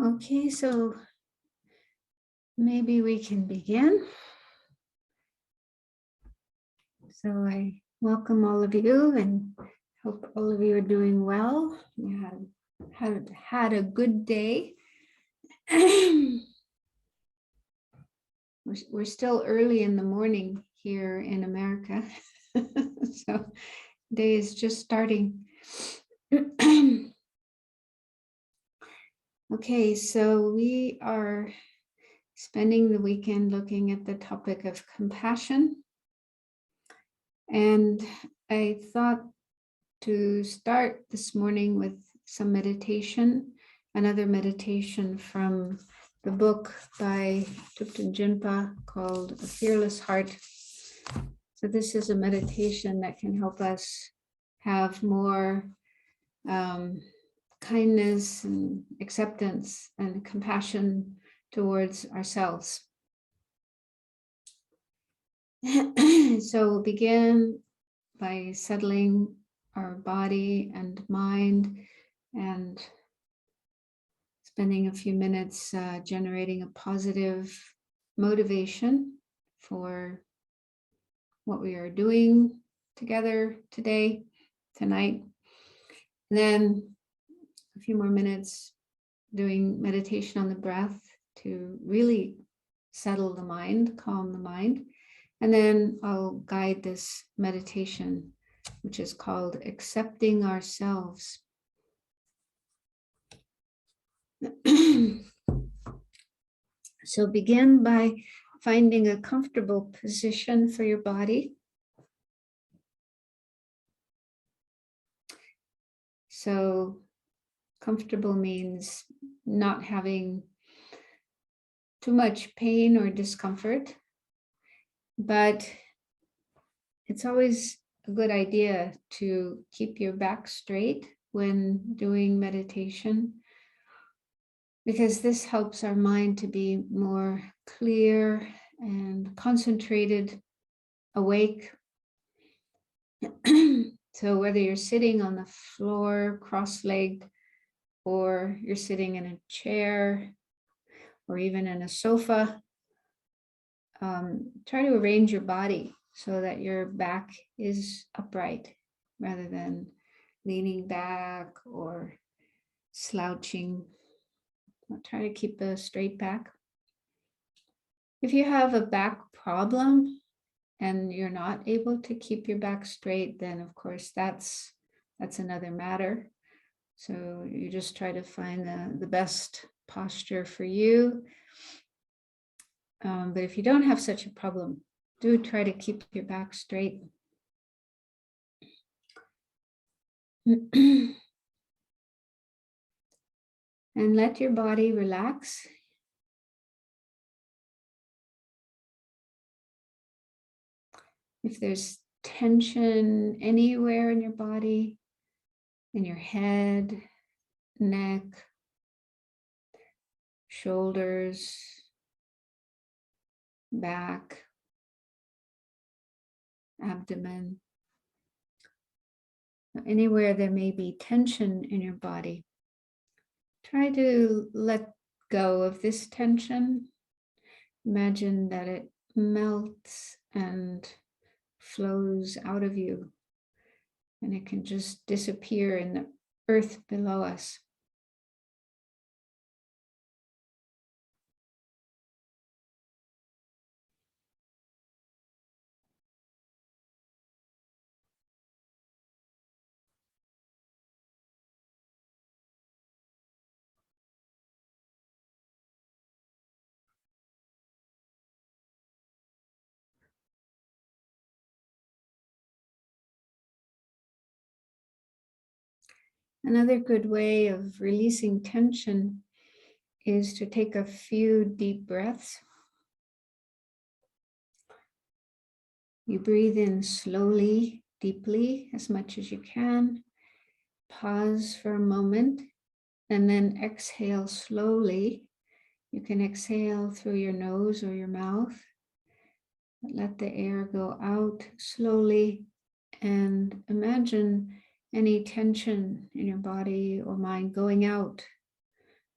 Okay, so maybe we can begin. So I welcome all of you and hope all of you are doing well. You had a good day. We're still early in the morning here in America. So day is just starting. Okay, so we are spending the weekend looking at the topic of compassion. And I thought to start this morning with some meditation, another meditation from the book by Geshe Jinpa called A Fearless Heart. So this is a meditation that can help us have more kindness and acceptance and compassion towards ourselves. So we'll begin by settling our body and mind and spending a few minutes generating a positive motivation for what we are doing together today, tonight. And then a few more minutes doing meditation on the breath to really settle the mind, calm the mind. And then I'll guide this meditation, which is called Accepting Ourselves. So begin by finding a comfortable position for your body. So comfortable means not having too much pain or discomfort, but it's always a good idea to keep your back straight when doing meditation, because this helps our mind to be more clear and concentrated, awake. So whether you're sitting on the floor cross-legged, or you're sitting in a chair, or even in a sofa, try to arrange your body so that your back is upright rather than leaning back or slouching. Try to keep a straight back. If you have a back problem and you're not able to keep your back straight, then of course that's another matter. So you just try to find the best posture for you. But if you don't have such a problem, do try to keep your back straight. And let your body relax. If there's tension anywhere in your body, in your head, neck, shoulders, back, abdomen, anywhere there may be tension in your body, try to let go of this tension. Imagine that it melts and flows out of you, and it can just disappear in the earth below us. Another good way of releasing tension is to take a few deep breaths. You breathe in slowly, deeply, as much as you can. Pause for a moment and then exhale slowly. You can exhale through your nose or your mouth. Let the air go out slowly and imagine any tension in your body or mind going out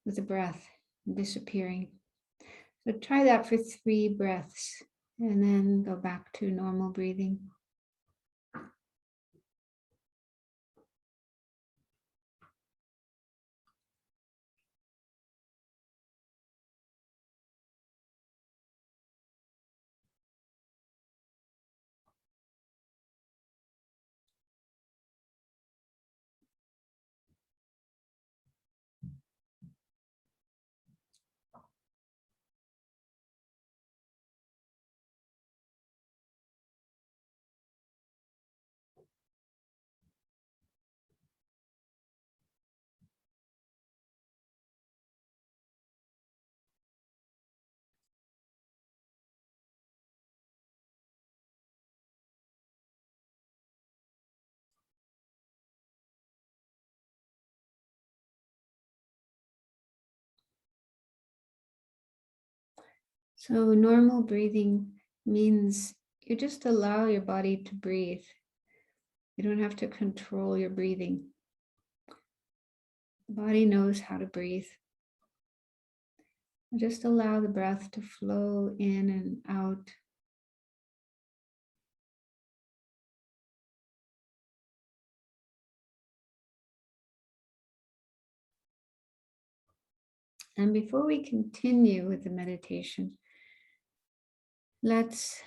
with the breath. disappearing. So try that for 3 breaths and then go back to normal breathing. So normal breathing means you just allow your body to breathe. You don't have to control your breathing. The body knows how to breathe. Just allow the breath to flow in and out. And before we continue with the meditation, let's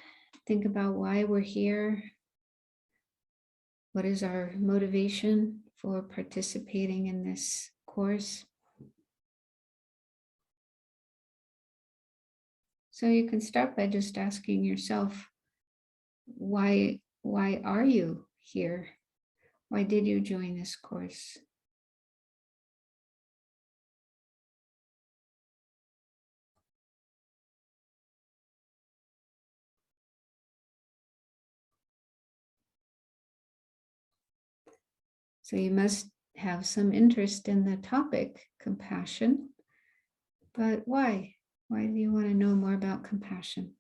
think about why we're here. What is our motivation for participating in this course? So you can start by just asking yourself, why are you here? Why did you join this course? So you must have some interest in the topic, compassion. But why? Why do you want to know more about compassion?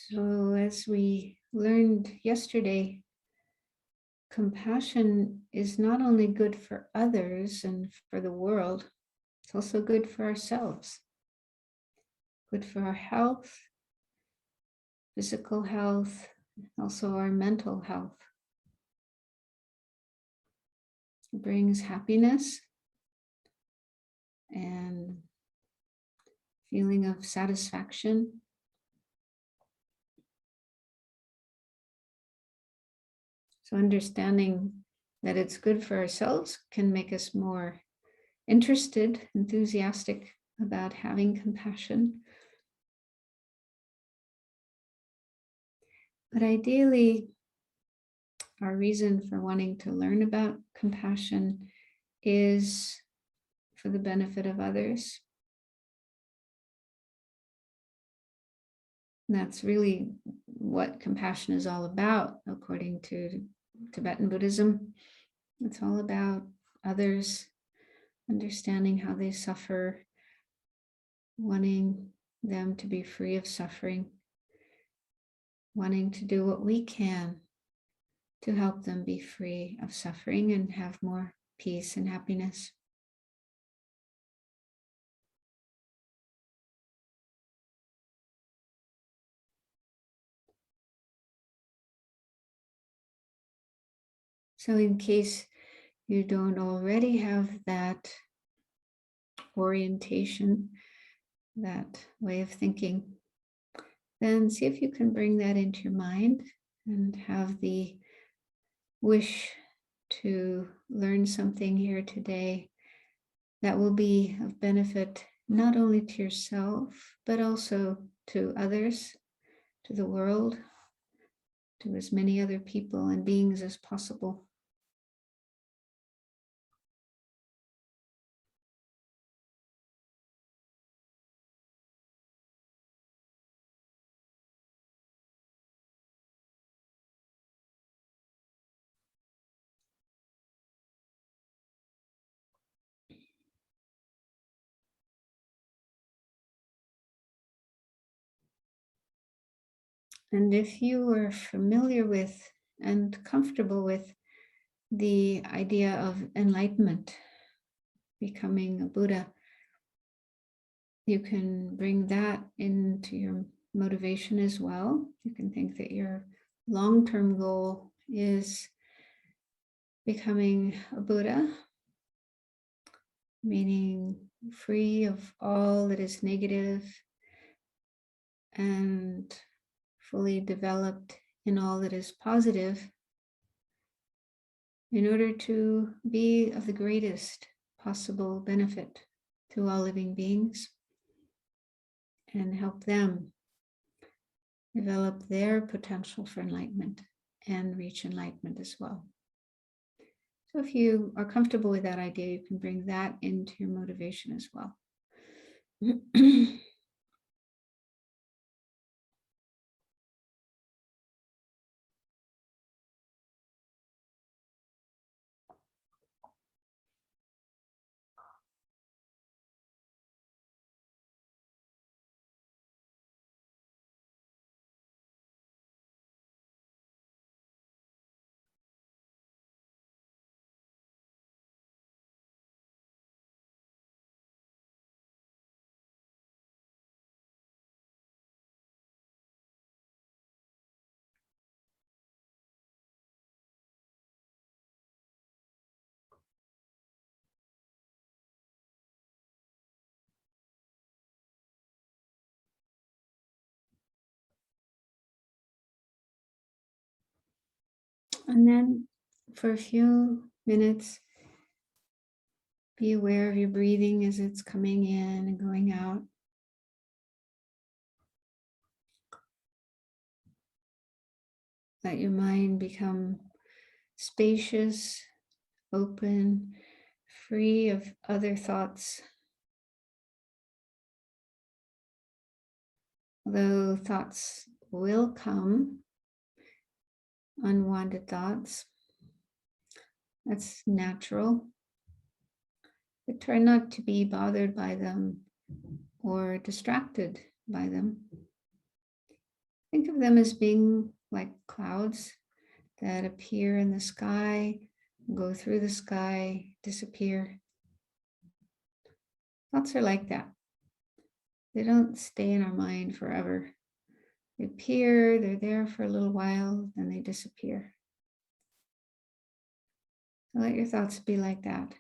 So as we learned yesterday, compassion is not only good for others and for the world, it's also good for ourselves, good for our health, physical health, also our mental health. It brings happiness and feeling of satisfaction. So understanding that it's good for ourselves can make us more interested, enthusiastic about having compassion. But ideally, our reason for wanting to learn about compassion is for the benefit of others. And that's really what compassion is all about, according to Tibetan Buddhism. It's all about others, understanding how they suffer, wanting them to be free of suffering, wanting to do what we can to help them be free of suffering and have more peace and happiness. So in case you don't already have that orientation, that way of thinking, then see if you can bring that into your mind and have the wish to learn something here today that will be of benefit not only to yourself, but also to others, to the world, to as many other people and beings as possible. And if you are familiar with and comfortable with the idea of enlightenment, becoming a Buddha, you can bring that into your motivation as well. You can think that your long-term goal is becoming a Buddha, meaning free of all that is negative and fully developed in all that is positive, in order to be of the greatest possible benefit to all living beings and help them develop their potential for enlightenment and reach enlightenment as well. So if you are comfortable with that idea, you can bring that into your motivation as well. And then for a few minutes, be aware of your breathing as it's coming in and going out. Let your mind become spacious, open, free of other thoughts. Although thoughts will come, unwanted thoughts, that's natural. But try not to be bothered by them or distracted by them. Think of them as being like clouds that appear in the sky, go through the sky, disappear. Thoughts are like that. They don't stay in our mind forever. They appear, they're there for a little while, then they disappear. So let your thoughts be like that,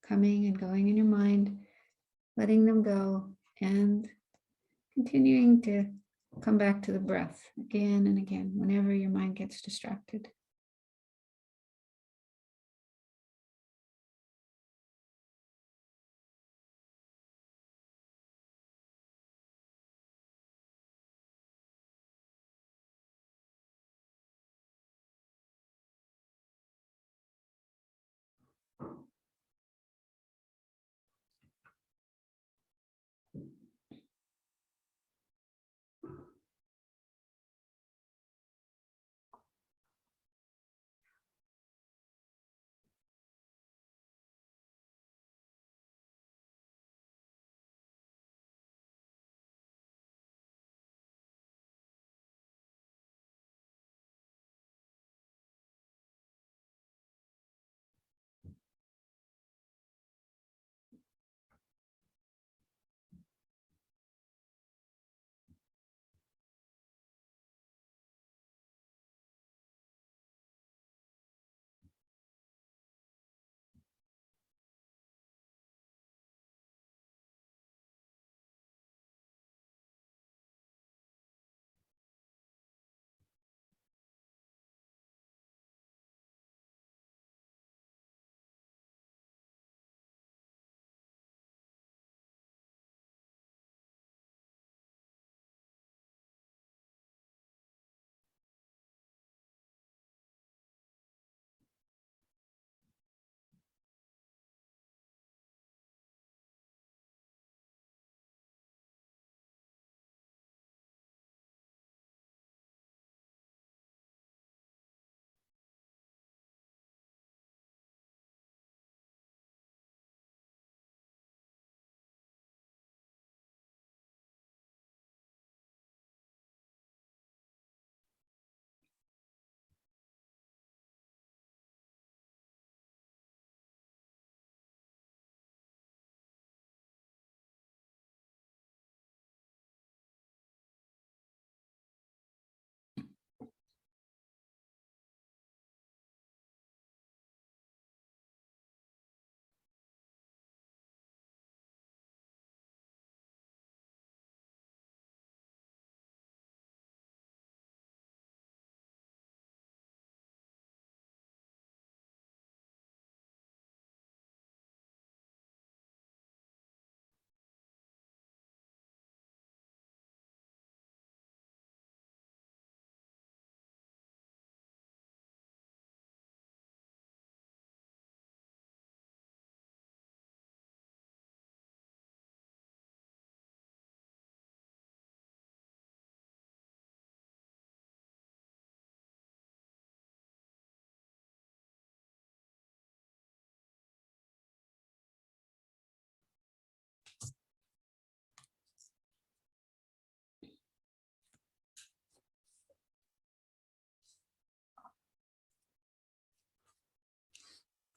coming and going in your mind, letting them go, and continuing to come back to the breath again and again whenever your mind gets distracted.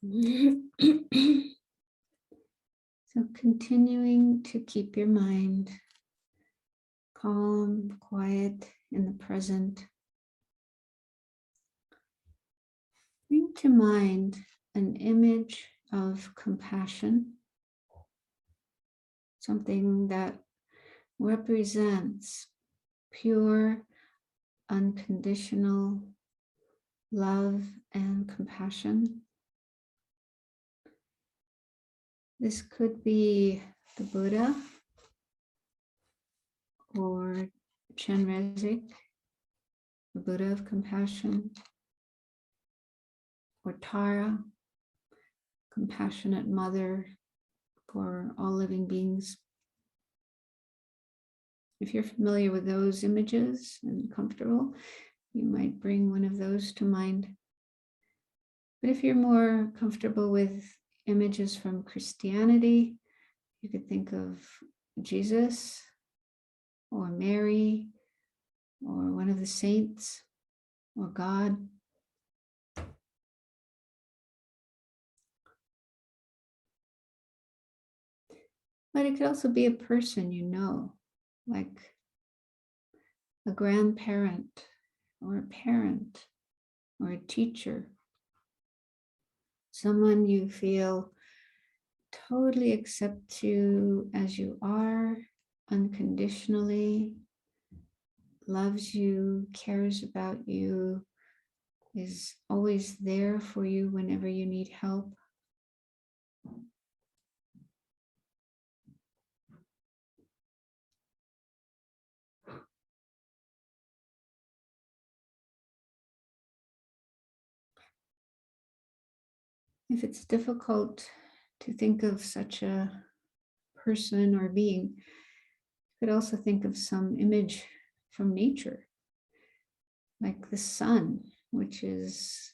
So continuing to keep your mind calm, quiet, in the present. Bring to mind an image of compassion, something that represents pure, unconditional love and compassion. This could be the Buddha or Chenrezig, the Buddha of compassion, or Tara, compassionate mother for all living beings. If you're familiar with those images and comfortable, you might bring one of those to mind. But if you're more comfortable with images from Christianity, you could think of Jesus or Mary or one of the saints or God. But it could also be a person you know, like a grandparent or a parent or a teacher, someone you feel totally accepts you as you are, unconditionally, loves you, cares about you, is always there for you whenever you need help. If it's difficult to think of such a person or being, you could also think of some image from nature, like the sun, which is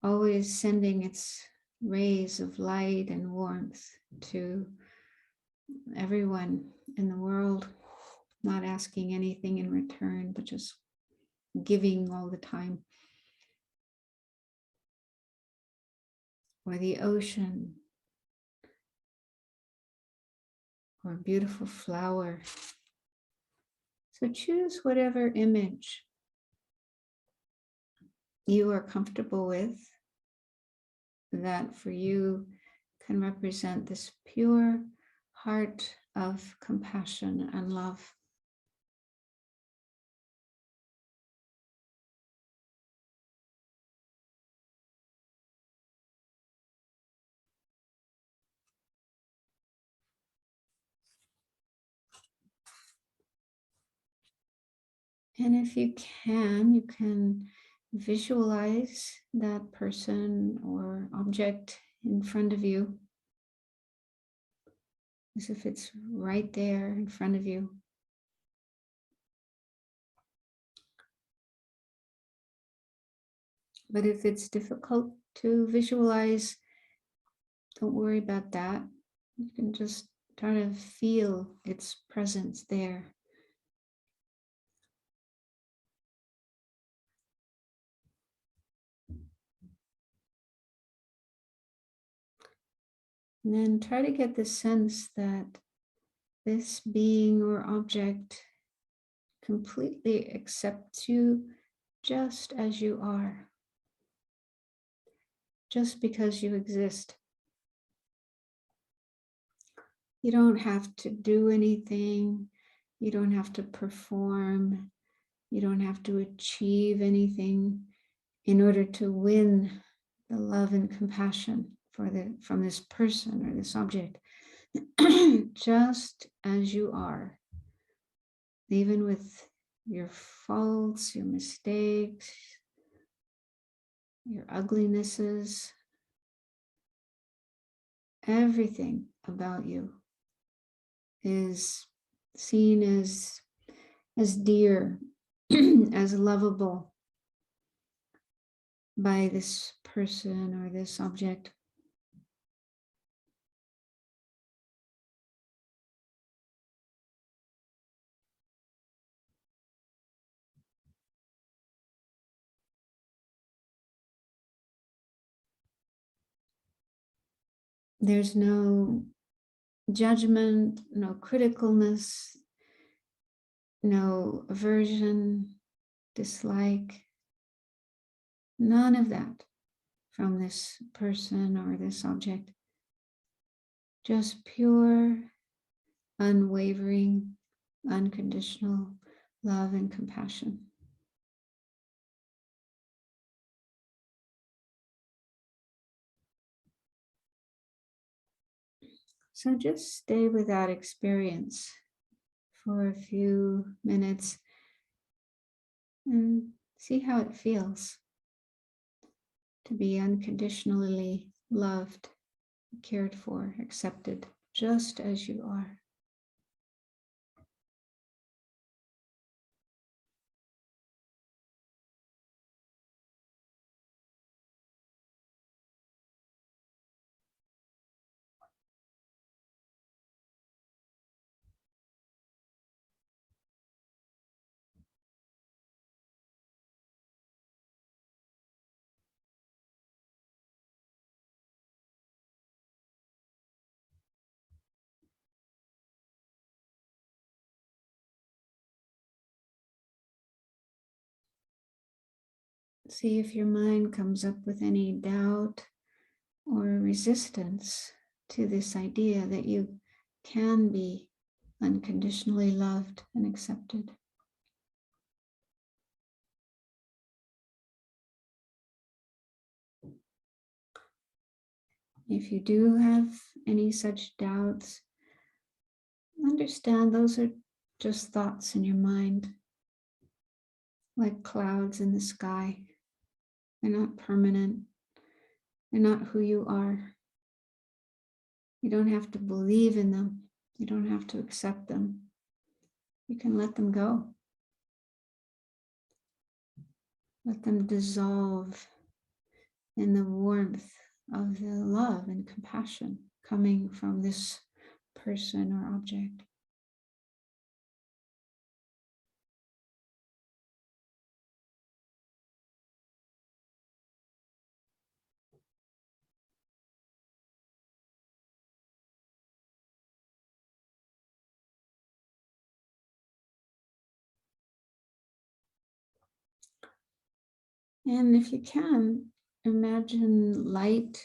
always sending its rays of light and warmth to everyone in the world, not asking anything in return, but just giving all the time. Or the ocean, or a beautiful flower. So choose whatever image you are comfortable with that for you can represent this pure heart of compassion and love. And if you can visualize that person or object in front of you as if it's right there in front of you. But if it's difficult to visualize, don't worry about that. You can just try to feel its presence there. And then try to get the sense that this being or object completely accepts you just as you are, just because you exist. You don't have to do anything. You don't have to perform. You don't have to achieve anything in order to win the love and compassion from this person or this object. Just as you are, even with your faults, your mistakes, your uglinesses, everything about you is seen as dear, as lovable by this person or this object. There's no judgment, no criticalness, no aversion, dislike, none of that from this person or this object. Just pure, unwavering, unconditional love and compassion. So just stay with that experience for a few minutes and see how it feels to be unconditionally loved, cared for, accepted, just as you are. See if your mind comes up with any doubt or resistance to this idea that you can be unconditionally loved and accepted. If you do have any such doubts, understand those are just thoughts in your mind, like clouds in the sky. They're not permanent. They're not who you are. You don't have to believe in them. You don't have to accept them. You can let them go. Let them dissolve in the warmth of the love and compassion coming from this person or object. And if you can, imagine light,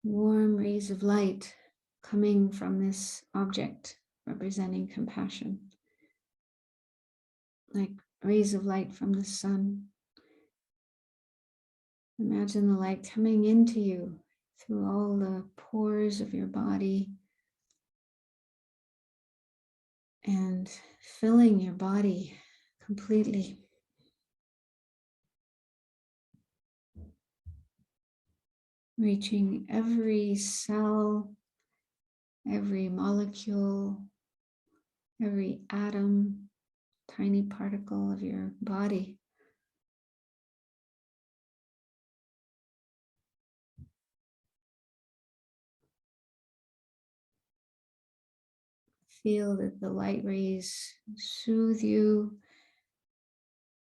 warm rays of light coming from this object representing compassion, like rays of light from the sun. Imagine the light coming into you through all the pores of your body and filling your body completely. Reaching every cell, every molecule, every atom, tiny particle of your body. Feel that the light rays soothe you,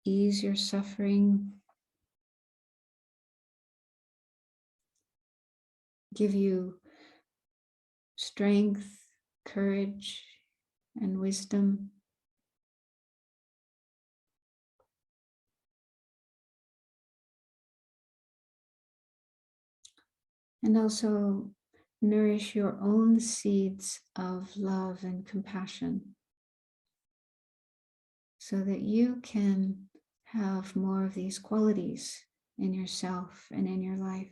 ease your suffering, give you strength, courage, and wisdom. And also nourish your own seeds of love and compassion so that you can have more of these qualities in yourself and in your life.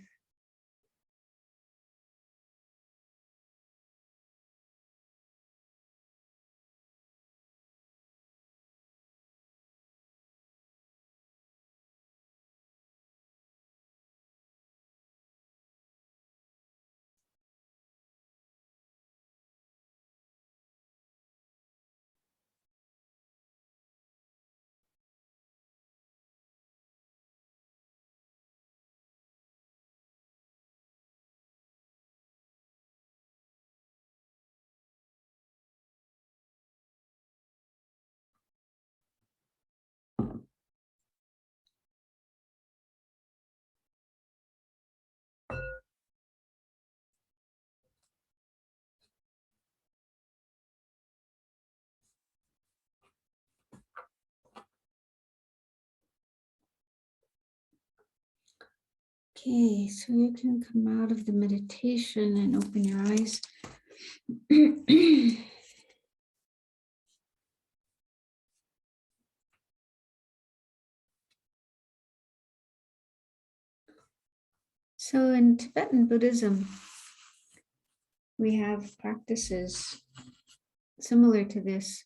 Okay, so you can come out of the meditation and open your eyes. So in Tibetan Buddhism, we have practices similar to this,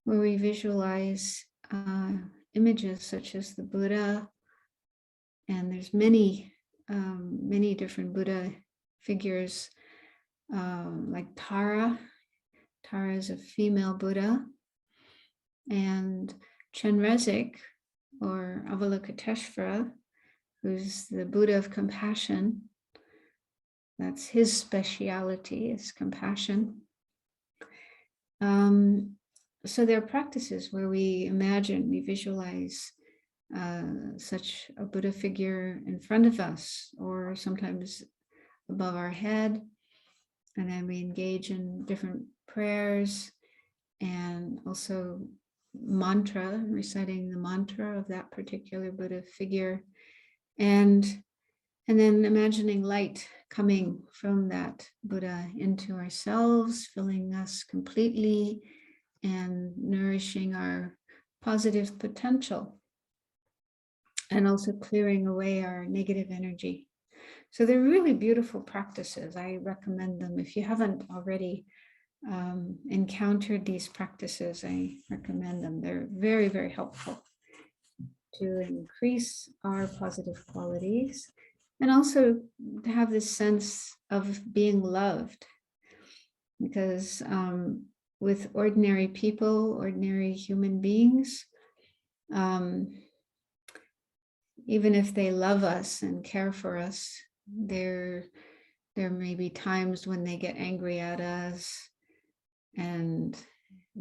where we visualize images such as the Buddha, and there's many different Buddha figures, like Tara. Tara is a female Buddha, and Chenrezig, or Avalokiteshvara, who's the Buddha of compassion. That's his speciality, is compassion. So there are practices where we imagine, we visualize such a Buddha figure in front of us, or sometimes above our head. And then we engage in different prayers and also mantra, reciting the mantra of that particular Buddha figure. And then imagining light coming from that Buddha into ourselves, filling us completely and nourishing our positive potential, and also clearing away our negative energy. So they're really beautiful practices. I recommend them. If you haven't already encountered these practices, I recommend them. They're very, very helpful to increase our positive qualities, and also to have this sense of being loved. Because with ordinary people, ordinary human beings, even if they love us and care for us, there may be times when they get angry at us and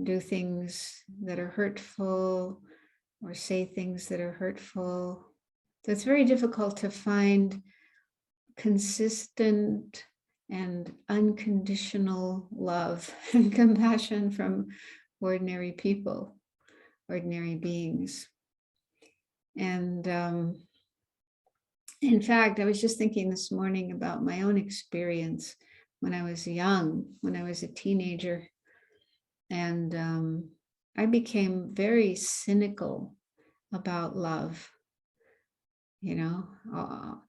do things that are hurtful, or say things that are hurtful. So it's very difficult to find consistent and unconditional love and compassion from ordinary people, ordinary beings. And in fact, I was just thinking this morning about my own experience when I was young, when I was a teenager. And I became very cynical about love. You know,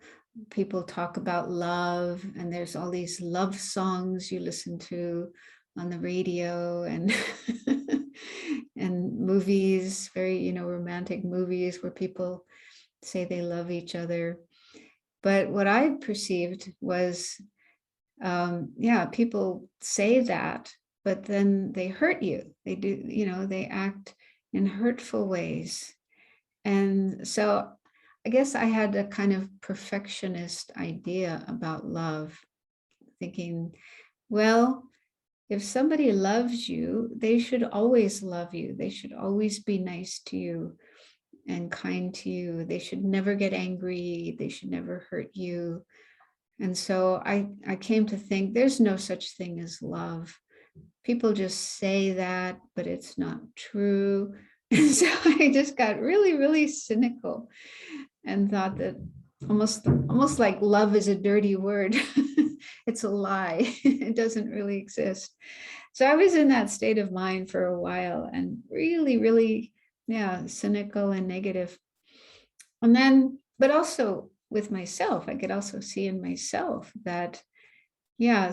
people talk about love, and there's all these love songs you listen to on the radio, and and movies, very, romantic movies where people say they love each other. But what I perceived was, people say that, but then they hurt you. They do, they act in hurtful ways. And so I guess I had a kind of perfectionist idea about love, thinking, well, if somebody loves you, they should always love you. They should always be nice to you and kind to you. They should never get angry. They should never hurt you. And so I came to think there's no such thing as love. People just say that, but it's not true. And so I just got really, really cynical and thought that almost like love is a dirty word. It's a lie. It doesn't really exist. So I was in that state of mind for a while, and really, really, cynical and negative. And then, but also with myself, I could also see in myself that,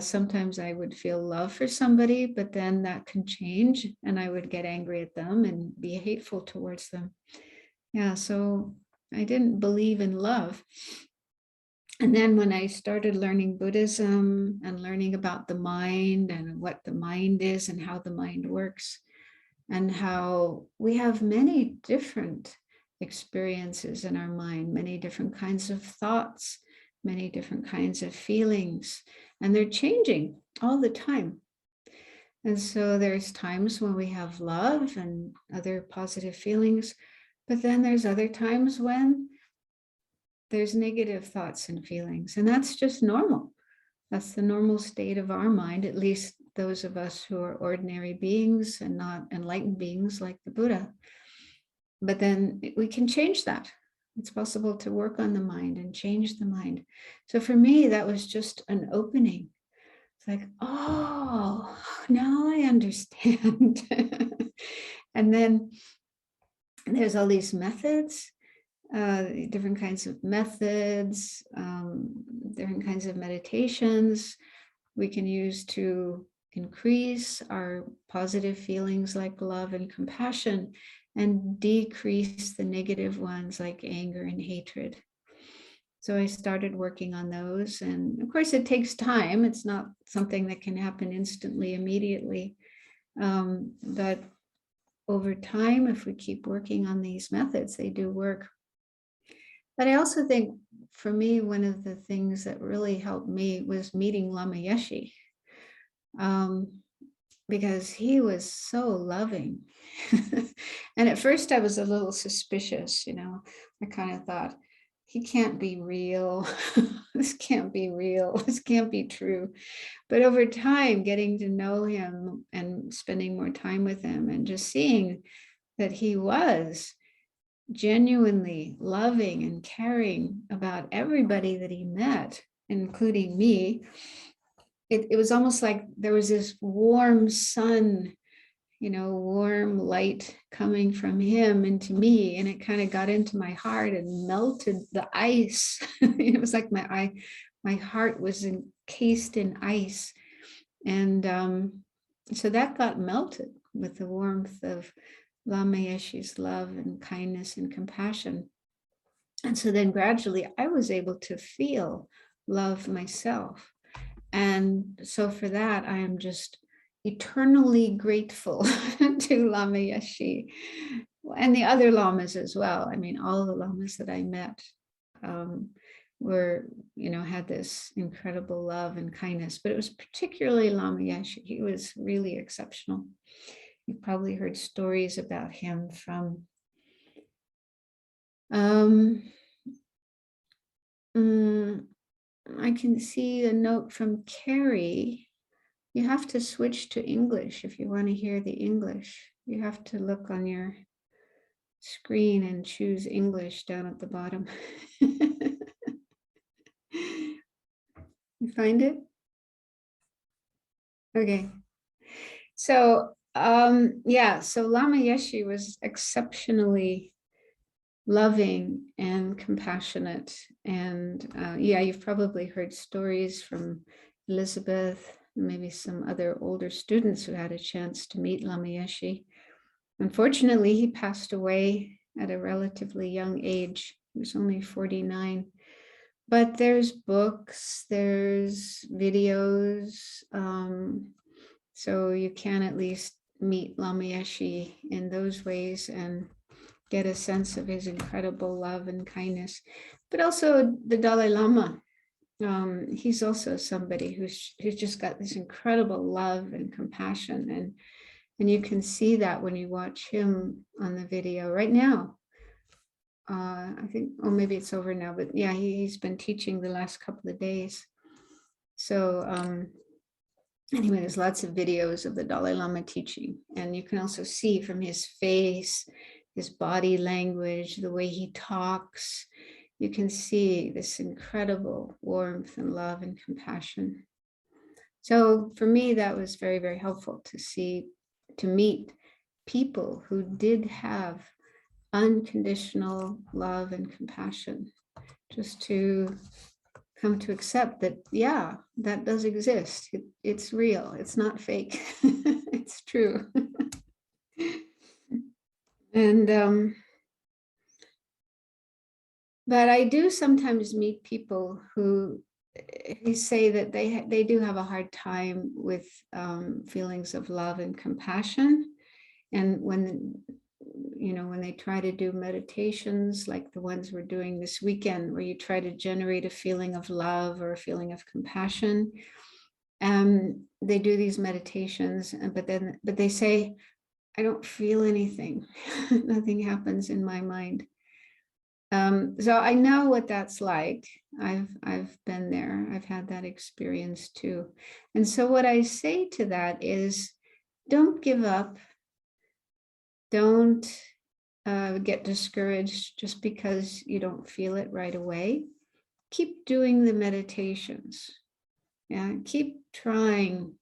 sometimes I would feel love for somebody, but then that can change and I would get angry at them and be hateful towards them. So I didn't believe in love. And then when I started learning Buddhism and learning about the mind and what the mind is and how the mind works, and how we have many different experiences in our mind, many different kinds of thoughts, many different kinds of feelings, and they're changing all the time. And so there's times when we have love and other positive feelings, but then there's other times when there's negative thoughts and feelings, and that's just normal. That's the normal state of our mind, at least those of us who are ordinary beings and not enlightened beings like the Buddha. But then we can change that. It's possible to work on the mind and change the mind. So for me, that was just an opening. It's like, oh, now I understand. And then there's all these methods, different kinds of methods, different kinds of meditations we can use to increase our positive feelings like love and compassion, and decrease the negative ones like anger and hatred. So I started working on those. And of course, it takes time. It's not something that can happen instantly, immediately. But over time, if we keep working on these methods, they do work. But I also think, for me, one of the things that really helped me was meeting Lama Yeshe. Because he was so loving. And at first I was a little suspicious, I kind of thought, he can't be real. This can't be real. This can't be true. But over time, getting to know him and spending more time with him and just seeing that he was genuinely loving and caring about everybody that he met, including me, it was almost like there was this warm sun, warm light coming from him into me, and it kind of got into my heart and melted the ice. It was like my heart was encased in ice, and so that got melted with the warmth of Lama Yeshe's love and kindness and compassion. And so then gradually I was able to feel love myself. And so for that, I am just eternally grateful to Lama Yeshe and the other lamas as well. I mean, all the lamas that I met had this incredible love and kindness, but it was particularly Lama Yeshe. He was really exceptional. You've probably heard stories about him from I can see a note from Carrie. You have to switch to English if you want to hear the English. You have to look on your screen and choose English down at the bottom. You find it? Okay. So, so Lama Yeshe was exceptionally loving and compassionate. And you've probably heard stories from Elizabeth, maybe some other older students who had a chance to meet Lama Yeshe. Unfortunately, he passed away at a relatively young age. He was only 49. But there's books, there's videos, so you can at least meet Lama Yeshe in those ways and get a sense of his incredible love and kindness. But also the Dalai Lama, he's also somebody who's just got this incredible love and compassion, and you can see that when you watch him on the video right now. I think, maybe it's over now, but yeah, he's been teaching the last couple of days. So anyway, there's lots of videos of the Dalai Lama teaching, and you can also see from his face, his body language, the way he talks, you can see this incredible warmth and love and compassion. So for me, that was very, very helpful to meet people who did have unconditional love and compassion, just to come to accept that, yeah, that does exist. It's real. It's not fake. It's true. And but I do sometimes meet people who say that they do have a hard time with feelings of love and compassion, and when they try to do meditations like the ones we're doing this weekend, where you try to generate a feeling of love or a feeling of compassion, they do these meditations, but they say, I don't feel anything. Nothing happens in my mind. So I know what that's like. I've been there. I've had that experience too. And so what I say to that is, don't give up. Don't get discouraged just because you don't feel it right away. Keep doing the meditations. Yeah, keep trying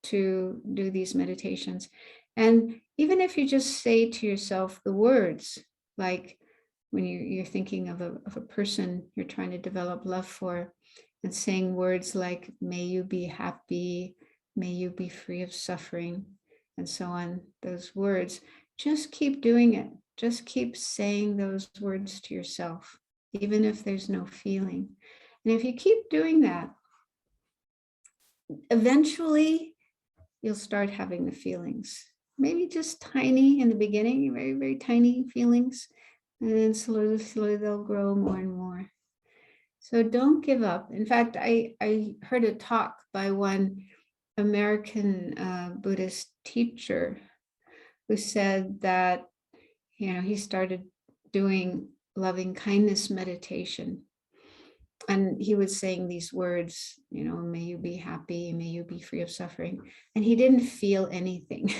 to do these meditations. And even if you just say to yourself the words, like when you're thinking of a person you're trying to develop love for, and saying words like, may you be happy, may you be free of suffering, and so on, those words, just keep doing it. Just keep saying those words to yourself, even if there's no feeling. And if you keep doing that, eventually you'll start having the feelings. Maybe just tiny in the beginning, very, very tiny feelings. And then slowly, slowly they'll grow more and more. So don't give up. In fact, I heard a talk by one American Buddhist teacher who said that, he started doing loving kindness meditation. And he was saying these words, may you be happy, may you be free of suffering. And he didn't feel anything.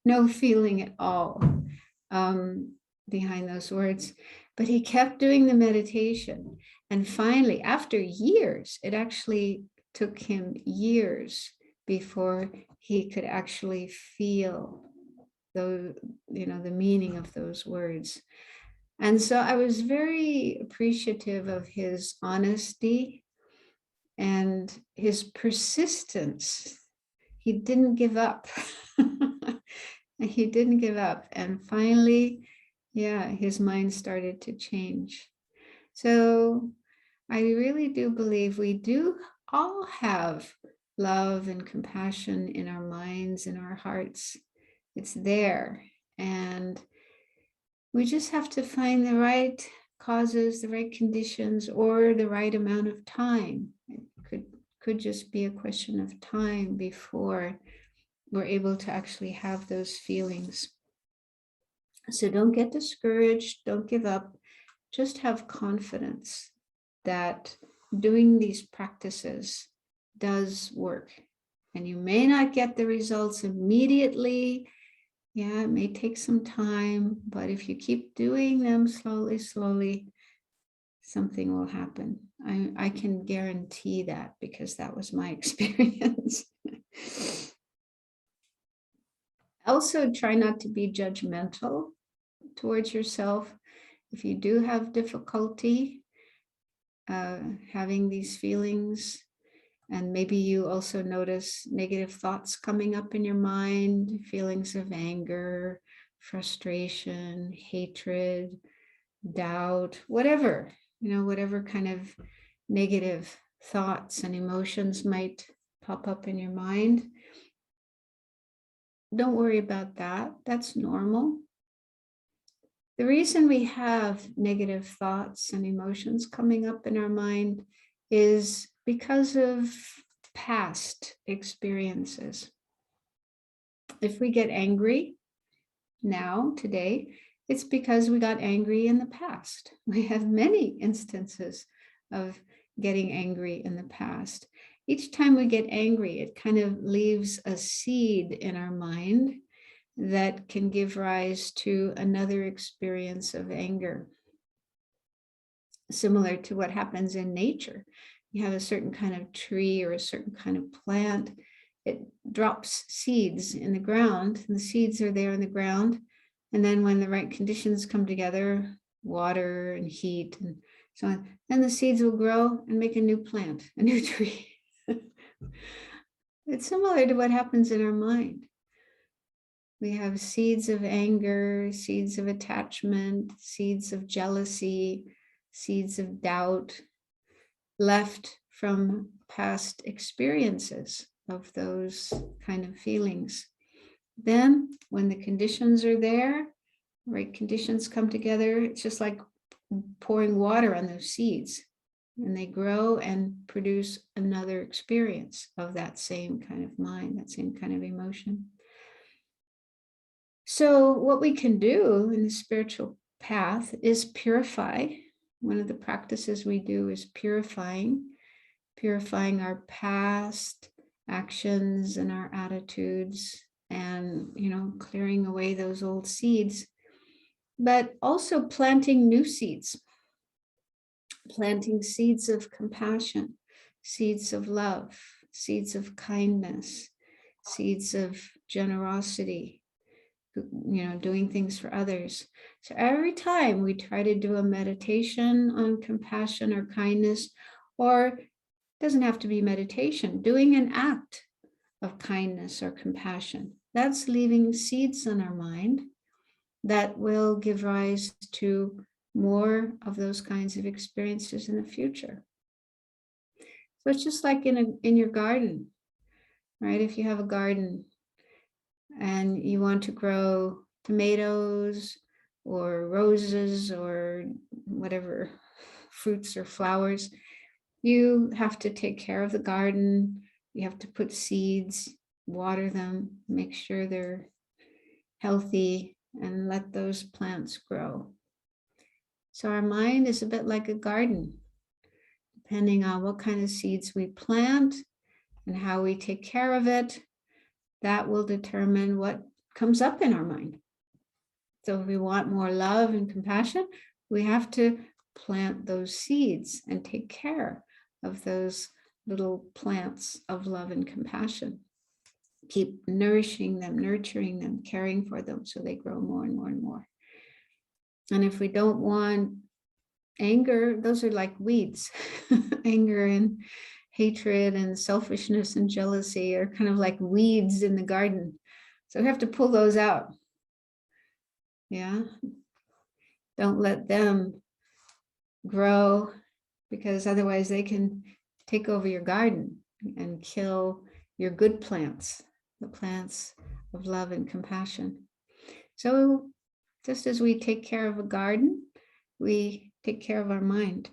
No feeling at all behind those words. But he kept doing the meditation. And finally, after years, it actually took him years before he could actually feel the meaning of those words. And so I was very appreciative of his honesty and his persistence. He didn't give up. He didn't give up. And finally, his mind started to change. So I really do believe we do all have love and compassion in our minds, in our hearts. It's there. And we just have to find the right causes, the right conditions, or the right amount of time. It could just be a question of time before we're able to actually have those feelings. So don't get discouraged, don't give up, just have confidence that doing these practices does work. And you may not get the results immediately. Yeah, it may take some time, but if you keep doing them slowly, slowly, something will happen. I can guarantee that because that was my experience. Also, try not to be judgmental towards yourself. If you do have difficulty having these feelings, and maybe you also notice negative thoughts coming up in your mind, feelings of anger, frustration, hatred, doubt, whatever, whatever kind of negative thoughts and emotions might pop up in your mind. Don't worry about that. That's normal. The reason we have negative thoughts and emotions coming up in our mind is because of past experiences. If we get angry now, today, it's because we got angry in the past. We have many instances of getting angry in the past. Each time we get angry, it kind of leaves a seed in our mind that can give rise to another experience of anger. Similar to what happens in nature. You have a certain kind of tree or a certain kind of plant, it drops seeds in the ground, and the seeds are there in the ground. And then when the right conditions come together, water and heat and so on, then the seeds will grow and make a new plant, a new tree. It's similar to what happens in our mind. We have seeds of anger, seeds of attachment, seeds of jealousy, seeds of doubt left from past experiences of those kind of feelings. Then when the conditions are there, right conditions come together, it's just like pouring water on those seeds, and they grow and produce another experience of that same kind of mind, that same kind of emotion. So what we can do in the spiritual path is purify. One of the practices we do is purifying our past actions and our attitudes and, clearing away those old seeds, but also planting new seeds, planting seeds of compassion, seeds of love, seeds of kindness, seeds of generosity, doing things for others. So every time we try to do a meditation on compassion or kindness, or it doesn't have to be meditation, doing an act of kindness or compassion, that's leaving seeds in our mind that will give rise to more of those kinds of experiences in the future. So it's just like in your garden, right? If you have a garden and you want to grow tomatoes or roses or whatever fruits or flowers, you have to take care of the garden. You have to put seeds, water them, make sure they're healthy, and let those plants grow. So our mind is a bit like a garden. Depending on what kind of seeds we plant and how we take care of it, that will determine what comes up in our mind. So if we want more love and compassion, we have to plant those seeds and take care of those little plants of love and compassion. Keep nourishing them, nurturing them, caring for them so they grow more and more and more. And if we don't want anger, those are like weeds. Anger and hatred and selfishness and jealousy are kind of like weeds in the garden. So we have to pull those out. Yeah. Don't let them grow, because otherwise they can take over your garden and kill your good plants, the plants of love and compassion. So just as we take care of a garden, we take care of our mind.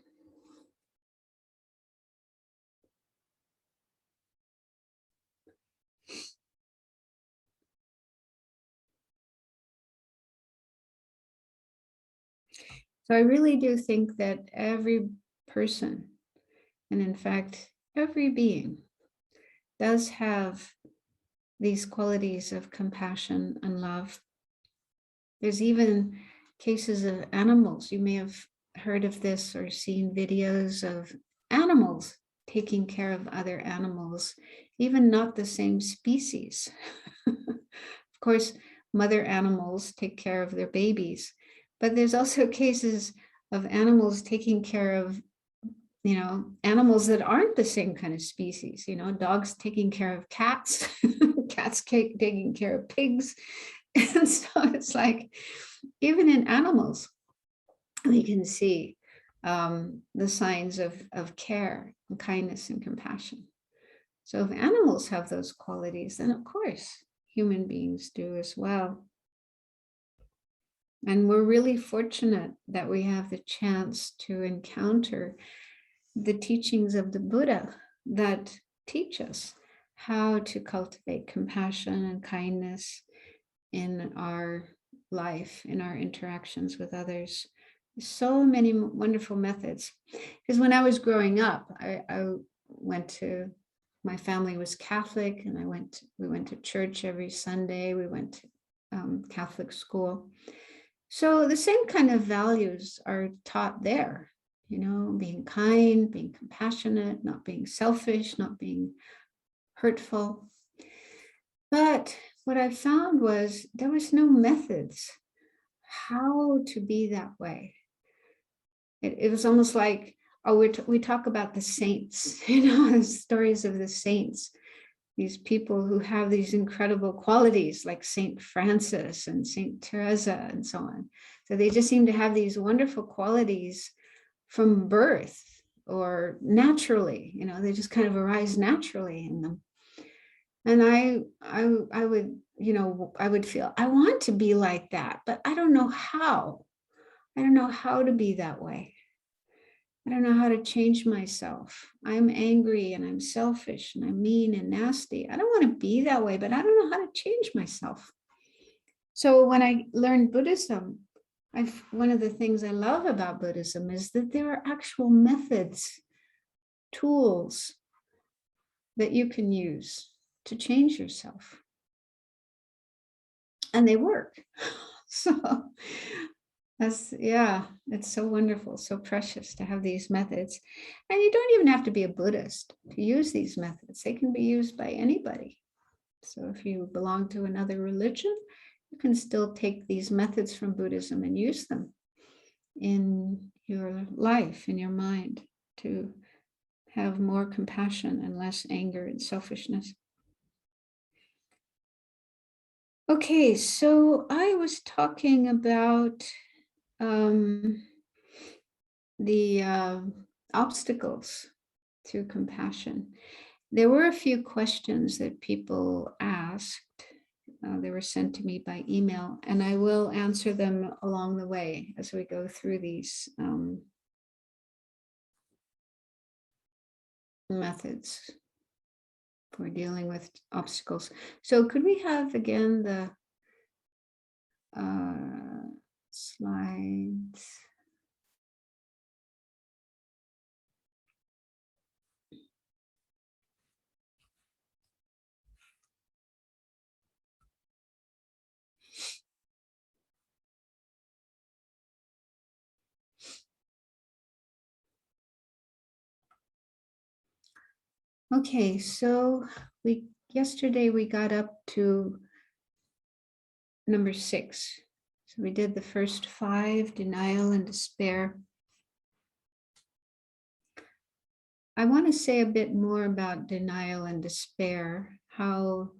So I really do think that every person, and in fact, every being, does have these qualities of compassion and love. There's even cases of animals. You may have heard of this or seen videos of animals taking care of other animals, even not the same species. Of course, mother animals take care of their babies, but there's also cases of animals taking care of, animals that aren't the same kind of species, dogs taking care of cats, cats taking care of pigs. And so it's like, even in animals, we can see the signs of care and kindness and compassion. So if animals have those qualities, then of course, human beings do as well. And we're really fortunate that we have the chance to encounter the teachings of the Buddha that teach us how to cultivate compassion and kindness in our life, in our interactions with others. So many wonderful methods. Because when I was growing up, I went to, my family was Catholic, and we went to church every Sunday. We went to Catholic school. So the same kind of values are taught there, being kind, being compassionate, not being selfish, not being hurtful. But what I found was there was no methods how to be that way. It was almost like, we talk about the saints, stories of the saints, these people who have these incredible qualities like Saint Francis and Saint Teresa and so on. So they just seem to have these wonderful qualities from birth or naturally, they just kind of arise naturally in them. And I would feel, I want to be like that, but I don't know how. I don't know how to be that way. I don't know how to change myself. I'm angry and I'm selfish and I'm mean and nasty. I don't want to be that way, but I don't know how to change myself. So when I learned Buddhism, one of the things I love about Buddhism is that there are actual methods, tools that you can use to change yourself. and they work. So that's, yeah, it's so wonderful, so precious to have these methods. And you don't even have to be a Buddhist to use these methods. They can be used by anybody. So if you belong to another religion, you can still take these methods from Buddhism and use them in your life, in your mind, to have more compassion and less anger and selfishness. Okay, so I was talking about the obstacles to compassion. There were a few questions that people asked. They were sent to me by email, and I will answer them along the way as we go through these methods for dealing with obstacles. So could we have again the slides? Okay, so yesterday we got up to number 6. So we did the first 5, denial and despair. I want to say a bit more about denial and despair, how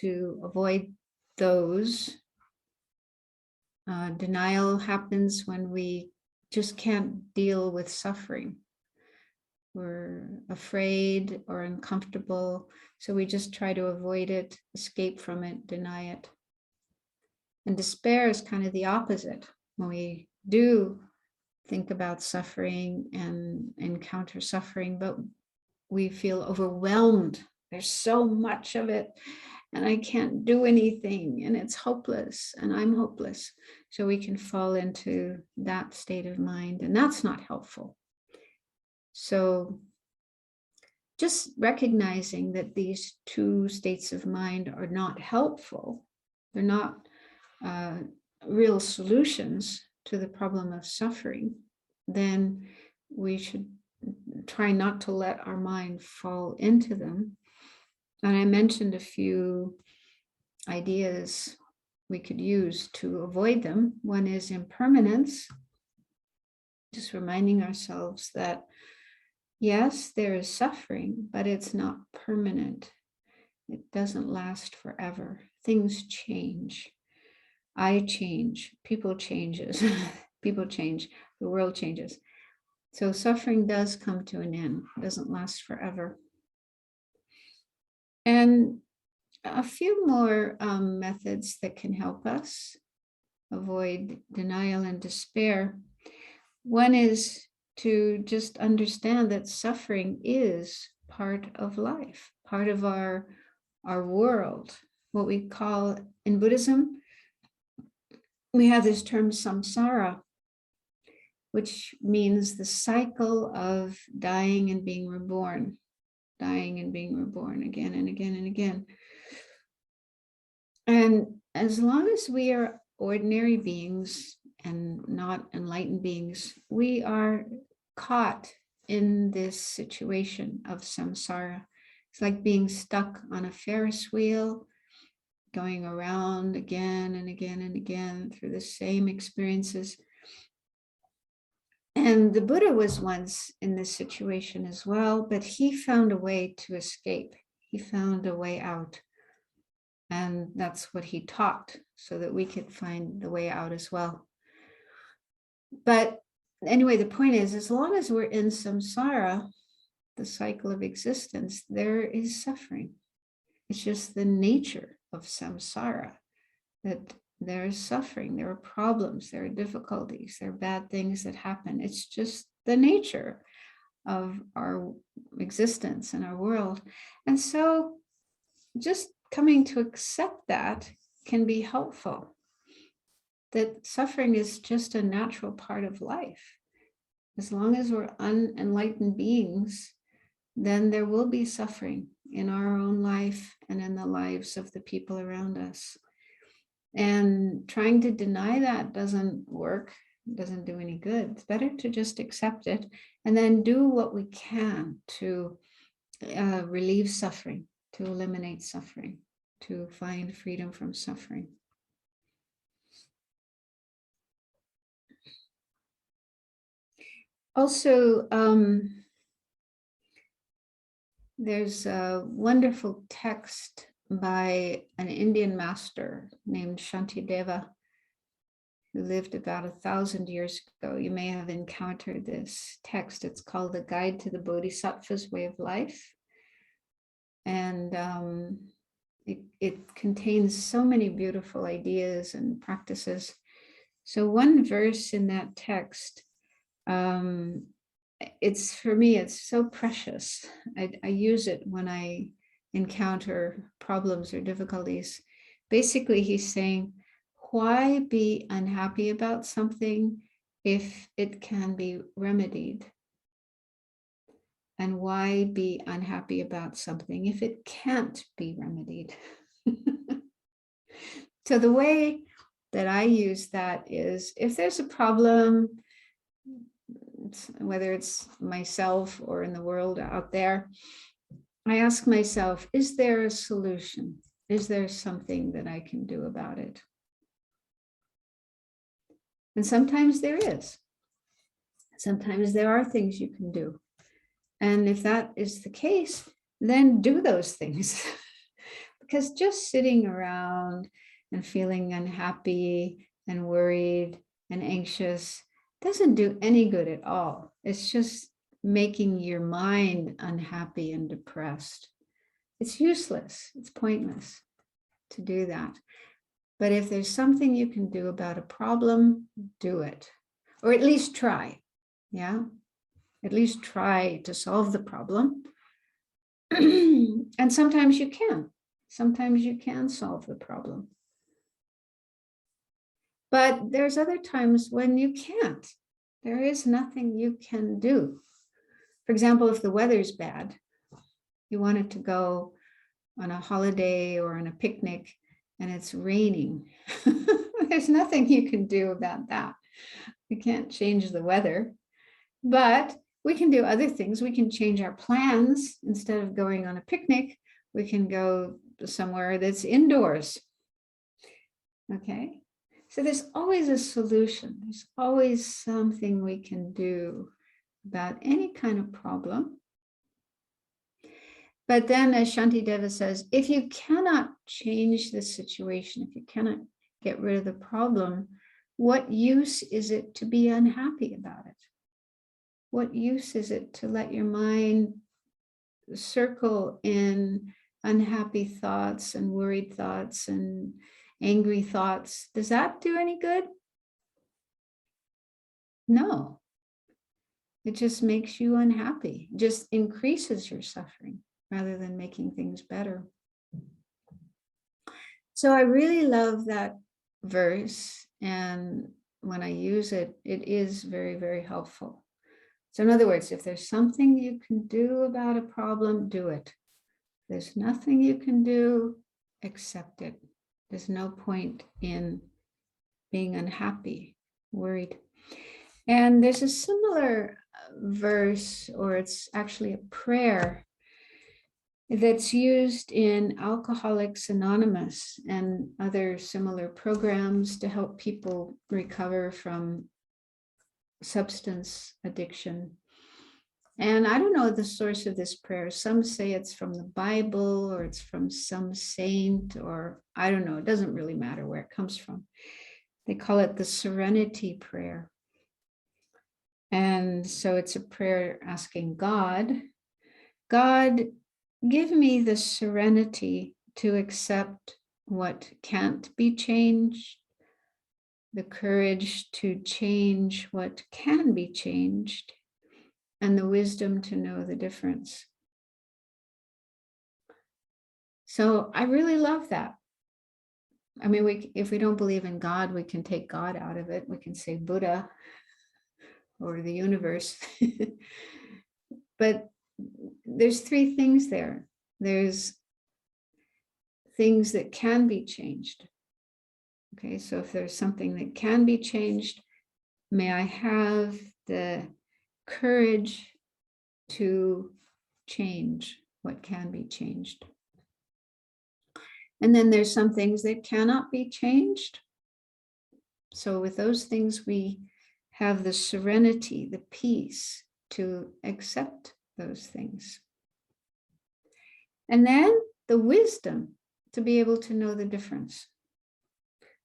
to avoid those. Denial happens when we just can't deal with suffering. We're afraid or uncomfortable, so we just try to avoid it, escape from it, deny it. And despair is kind of the opposite. When we do think about suffering and encounter suffering, but we feel overwhelmed. There's so much of it, and I can't do anything, and it's hopeless, and I'm hopeless. So we can fall into that state of mind, and that's not helpful. So just recognizing that these two states of mind are not helpful, they're not real solutions to the problem of suffering, then we should try not to let our mind fall into them. And I mentioned a few ideas we could use to avoid them. One is impermanence, just reminding ourselves that yes, there is suffering, but it's not permanent. It doesn't last forever. Things change. I change. People changes. People change. The world changes. So suffering does come to an end. It doesn't last forever. And a few more methods that can help us avoid denial and despair. One is to just understand that suffering is part of life, part of our world. What we call in Buddhism, we have this term samsara, which means the cycle of dying and being reborn, dying and being reborn again and again and again. And as long as we are ordinary beings and not enlightened beings, we are caught in this situation of samsara. It's like being stuck on a Ferris wheel, going around again and again and again through the same experiences. And the Buddha was once in this situation as well, but he found a way to escape. He found a way out. And that's what he taught, so that we could find the way out as well. But anyway, the point is, as long as we're in samsara, the cycle of existence, there is suffering. It's just the nature of samsara, that there is suffering, there are problems, there are difficulties, there are bad things that happen. It's just the nature of our existence and our world. And so just coming to accept that can be helpful. That suffering is just a natural part of life. As long as we're unenlightened beings, then there will be suffering in our own life and in the lives of the people around us. And trying to deny that doesn't work, doesn't do any good. It's better to just accept it and then do what we can to relieve suffering, to eliminate suffering, to find freedom from suffering. Also, there's a wonderful text by an Indian master named Shantideva, who lived about 1,000 years ago. You may have encountered this text. It's called The Guide to the Bodhisattva's Way of Life. And it contains so many beautiful ideas and practices. So one verse in that text, it's, for me, it's so precious. I use it when I encounter problems or difficulties. Basically, he's saying, why be unhappy about something if it can be remedied? And why be unhappy about something if it can't be remedied? So the way that I use that is, if there's a problem, whether it's myself or in the world out there, I ask myself, is there a solution? Is there something that I can do about it? And sometimes there is. Sometimes there are things you can do. And if that is the case, then do those things. Because just sitting around and feeling unhappy and worried and anxious doesn't do any good at all. It's just making your mind unhappy and depressed. It's useless. It's pointless to do that. But if there's something you can do about a problem, do it. Or at least try. Yeah? At least try to solve the problem. And sometimes you can. Sometimes you can solve the problem. But there's other times when you can't. There is nothing you can do. For example, if the weather's bad, you wanted to go on a holiday or on a picnic and it's raining. There's nothing you can do about that. You can't change the weather, but we can do other things. We can change our plans. Instead of going on a picnic, we can go somewhere that's indoors. Okay. So there's always a solution. There's always something we can do about any kind of problem. But then, as Shantideva says, if you cannot change the situation, if you cannot get rid of the problem, what use is it to be unhappy about it? What use is it to let your mind circle in unhappy thoughts and worried thoughts and angry thoughts? Does that do any good? No. It just makes you unhappy. It just increases your suffering rather than making things better. So I really love that verse. And when I use it, it is very, very helpful. So in other words, if there's something you can do about a problem, do it. If there's nothing you can do, accept it. There's no point in being unhappy, worried. And there's a similar verse, or it's actually a prayer, that's used in Alcoholics Anonymous and other similar programs to help people recover from substance addiction. And I don't know the source of this prayer. Some say it's from the Bible, or it's from some saint, or I don't know. It doesn't really matter where it comes from. They call it the Serenity Prayer. And so it's a prayer asking God, give me the serenity to accept what can't be changed, the courage to change what can be changed, and the wisdom to know the difference. So I really love that. I mean, if we don't believe in God, we can take God out of it. We can say Buddha or the universe. But there's three things there. There's things that can be changed. Okay, so if there's something that can be changed, may I have the courage to change what can be changed. And then there's some things that cannot be changed. So with those things, we have the serenity, the peace to accept those things. And then the wisdom to be able to know the difference.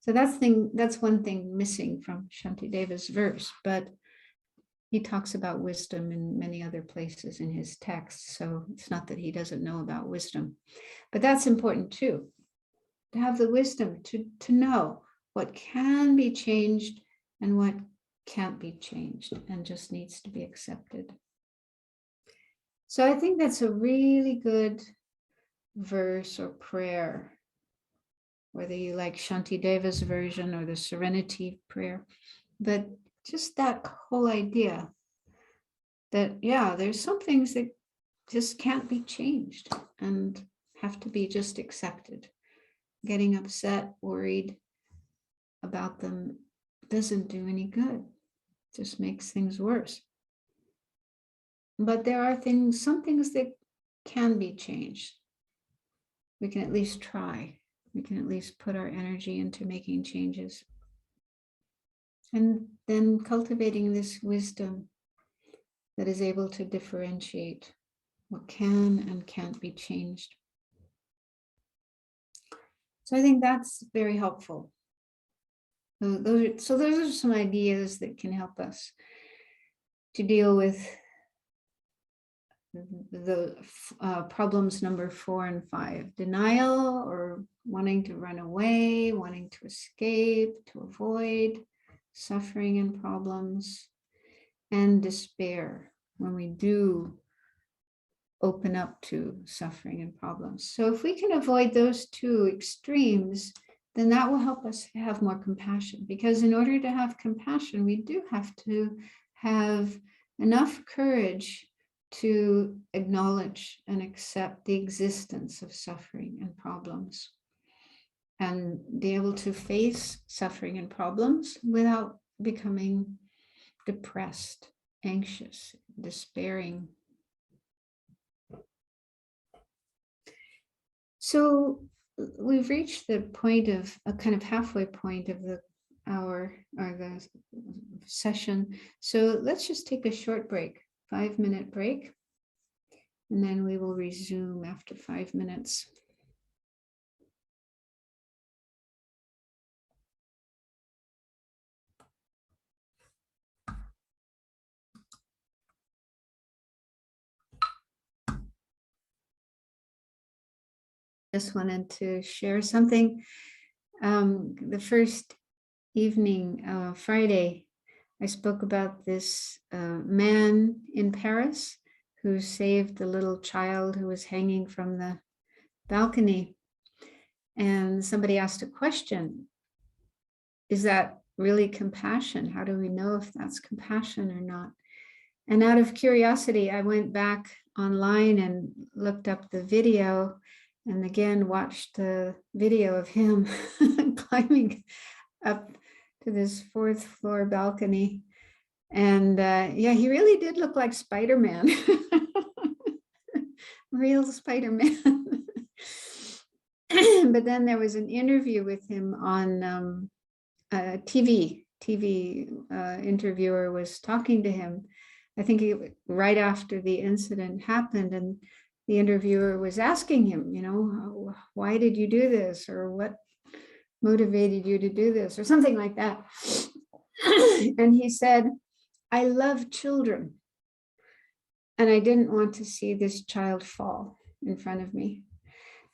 So that's one thing missing from Shantideva's verse, but he talks about wisdom in many other places in his text. So it's not that he doesn't know about wisdom, but that's important too, to have the wisdom to know what can be changed and what can't be changed and just needs to be accepted. So I think that's a really good verse or prayer, whether you like Shantideva's version or the Serenity prayer, but just that whole idea that, yeah, there's some things that just can't be changed and have to be just accepted. Getting upset, worried about them doesn't do any good, just makes things worse. But there are some things that can be changed. We can at least try. We can at least put our energy into making changes. And then cultivating this wisdom that is able to differentiate what can and can't be changed. So I think that's very helpful. So those are some ideas that can help us to deal with the problems number 4 and 5, denial or wanting to run away, wanting to escape, to avoid suffering and problems, and despair when we do open up to suffering and problems. So if we can avoid those two extremes, then that will help us have more compassion, because in order to have compassion, we do have to have enough courage to acknowledge and accept the existence of suffering and problems, and be able to face suffering and problems without becoming depressed, anxious, despairing. So we've reached the point of a kind of halfway point of the hour or the session. So let's just take a short break, 5-minute break, and then we will resume after 5 minutes. Just wanted to share something. The first evening, Friday, I spoke about this man in Paris who saved the little child who was hanging from the balcony. And somebody asked a question: is that really compassion? How do we know if that's compassion or not? And out of curiosity, I went back online and looked up the video, and again watched the video of him climbing up to this 4th floor balcony. And yeah, he really did look like Spider-Man. Real Spider-Man. But then there was an interview with him on TV interviewer was talking to him. I think right after the incident happened, and the interviewer was asking him, you know, why did you do this? Or what motivated you to do this? Or something like that. And he said, I love children, and I didn't want to see this child fall in front of me.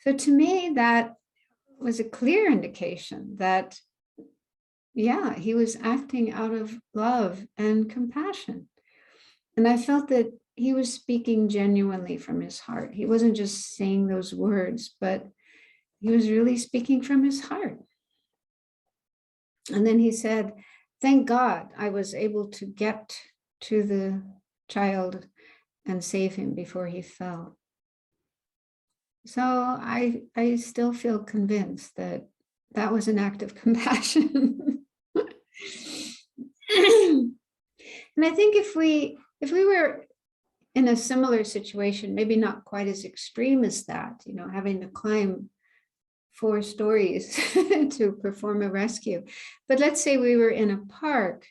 So to me, that was a clear indication that, yeah, he was acting out of love and compassion. And I felt that he was speaking genuinely from his heart. He wasn't just saying those words, but he was really speaking from his heart. And then he said, thank God I was able to get to the child and save him before he fell. So I still feel convinced that that was an act of compassion. And I think if we were in a similar situation, maybe not quite as extreme as that, you know, having to climb 4 stories to perform a rescue. But let's say we were in a park,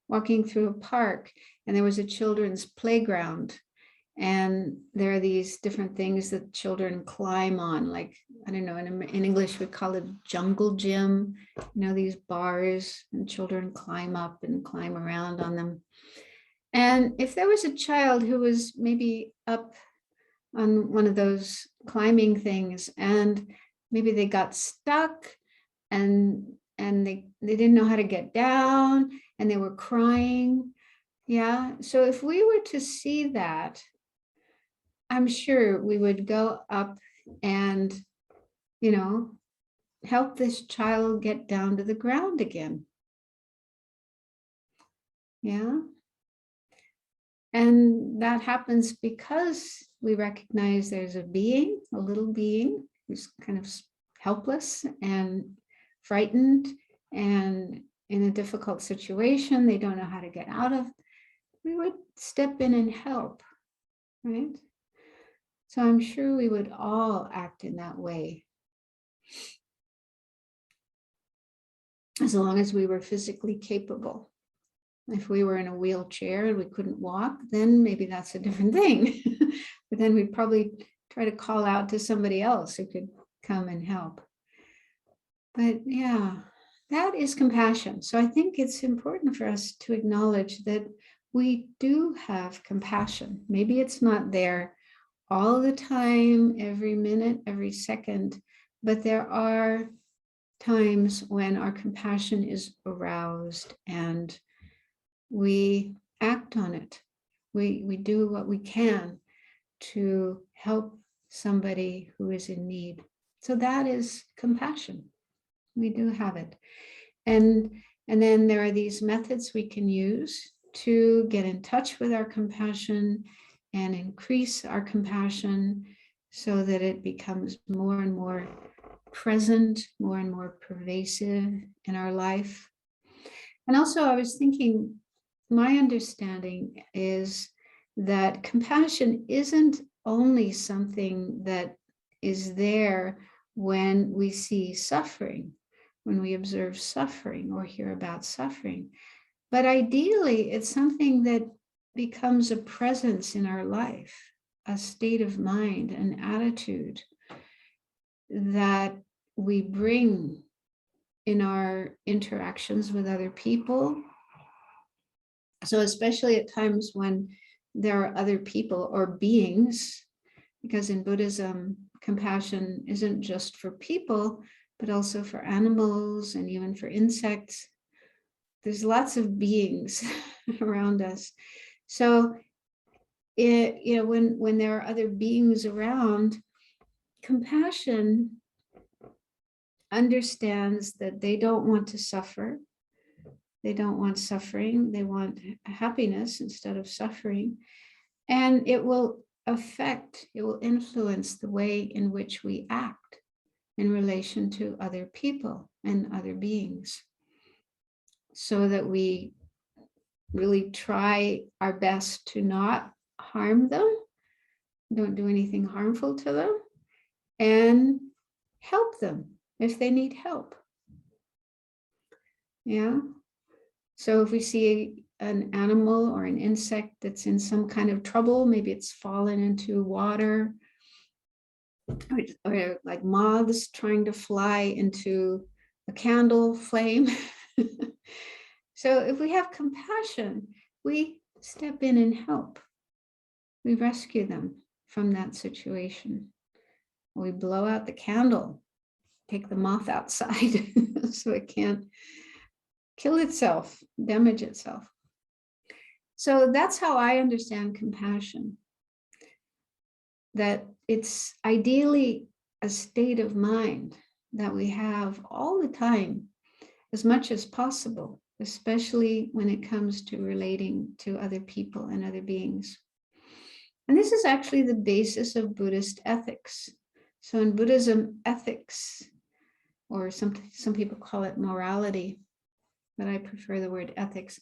walking through a park, and there was a children's playground. And there are these different things that children climb on, like, I don't know, in English, we call it jungle gym, you know, these bars, and children climb up and climb around on them. And if there was a child who was maybe up on one of those climbing things, and maybe they got stuck and they didn't know how to get down, and they were crying. Yeah. So if we were to see that, I'm sure we would go up and, you know, help this child get down to the ground again. Yeah. And that happens because we recognize there's a being, a little being who's kind of helpless and frightened and in a difficult situation they don't know how to get out of. We would step in and help, right? So I'm sure we would all act in that way, as long as we were physically capable. If we were in a wheelchair and we couldn't walk, then maybe that's a different thing. But then we'd probably try to call out to somebody else who could come and help. But yeah, that is compassion. So I think it's important for us to acknowledge that we do have compassion. Maybe it's not there all the time, every minute, every second, but there are times when our compassion is aroused and we act on it. We do what we can to help somebody who is in need. So that is compassion. We do have it. And then there are these methods we can use to get in touch with our compassion and increase our compassion so that it becomes more and more present, more and more pervasive in our life. And also I was thinking, my understanding is that compassion isn't only something that is there when we see suffering, when we observe suffering or hear about suffering, but ideally it's something that becomes a presence in our life, a state of mind, an attitude that we bring in our interactions with other people. So especially at times when there are other people or beings, because in Buddhism, compassion isn't just for people, but also for animals and even for insects. There's lots of beings around us. So, when there are other beings around, compassion understands that they don't want to suffer. They don't want suffering. They want happiness instead of suffering. And it will influence the way in which we act in relation to other people and other beings, so that we really try our best to not harm them, don't do anything harmful to them, and help them if they need help. Yeah. So if we see an animal or an insect that's in some kind of trouble, maybe it's fallen into water, or like moths trying to fly into a candle flame. So if we have compassion, we step in and help. We rescue them from that situation. We blow out the candle, take the moth outside so it can't kill itself, damage itself. So that's how I understand compassion, that it's ideally a state of mind that we have all the time, as much as possible, especially when it comes to relating to other people and other beings. And this is actually the basis of Buddhist ethics. So in Buddhism, ethics or some people call it morality, but I prefer the word ethics.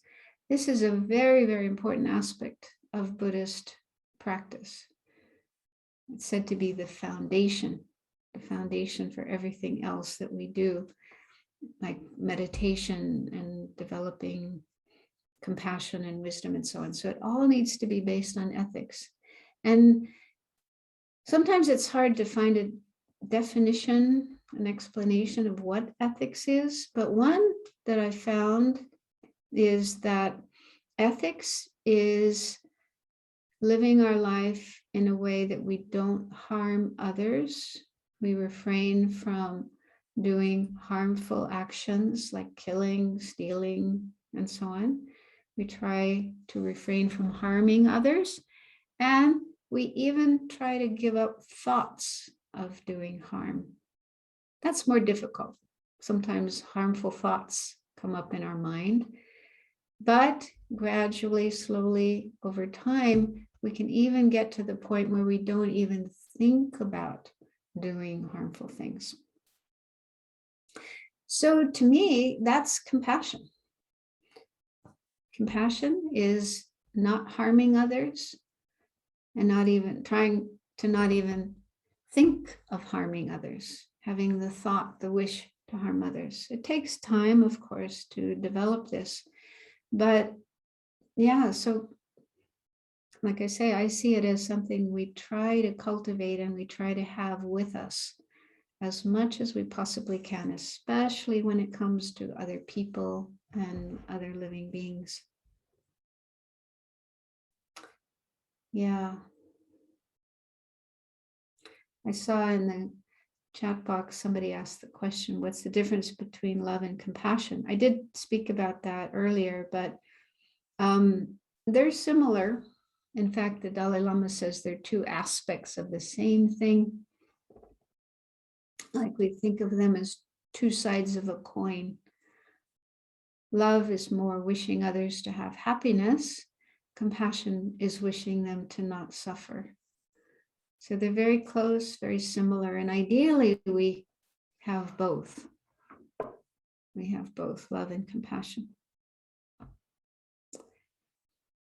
This is a very, very important aspect of Buddhist practice. It's said to be the foundation for everything else that we do, like meditation and developing compassion and wisdom and so on. So it all needs to be based on ethics. And sometimes it's hard to find a definition, an explanation of what ethics is, but one that I found is that ethics is living our life in a way that we don't harm others. We refrain from doing harmful actions like killing, stealing, and so on. We try to refrain from harming others, and we even try to give up thoughts of doing harm. That's more difficult. Sometimes harmful thoughts come up in our mind, but gradually, slowly, over time, we can even get to the point where we don't even think about doing harmful things. So to me, that's compassion. Compassion is not harming others and not even trying to not even think of harming others, having the thought, the wish to harm others. It takes time, of course, to develop this. But yeah, so like I say, I see it as something we try to cultivate and we try to have with us as much as we possibly can, especially when it comes to other people and other living beings. Yeah. I saw in the chat box, somebody asked the question, what's the difference between love and compassion? I did speak about that earlier, but they're similar. In fact, the Dalai Lama says they're two aspects of the same thing. Like we think of them as two sides of a coin. Love is more wishing others to have happiness. Compassion is wishing them to not suffer. So they're very close, very similar. And ideally, we have both. We have both love and compassion.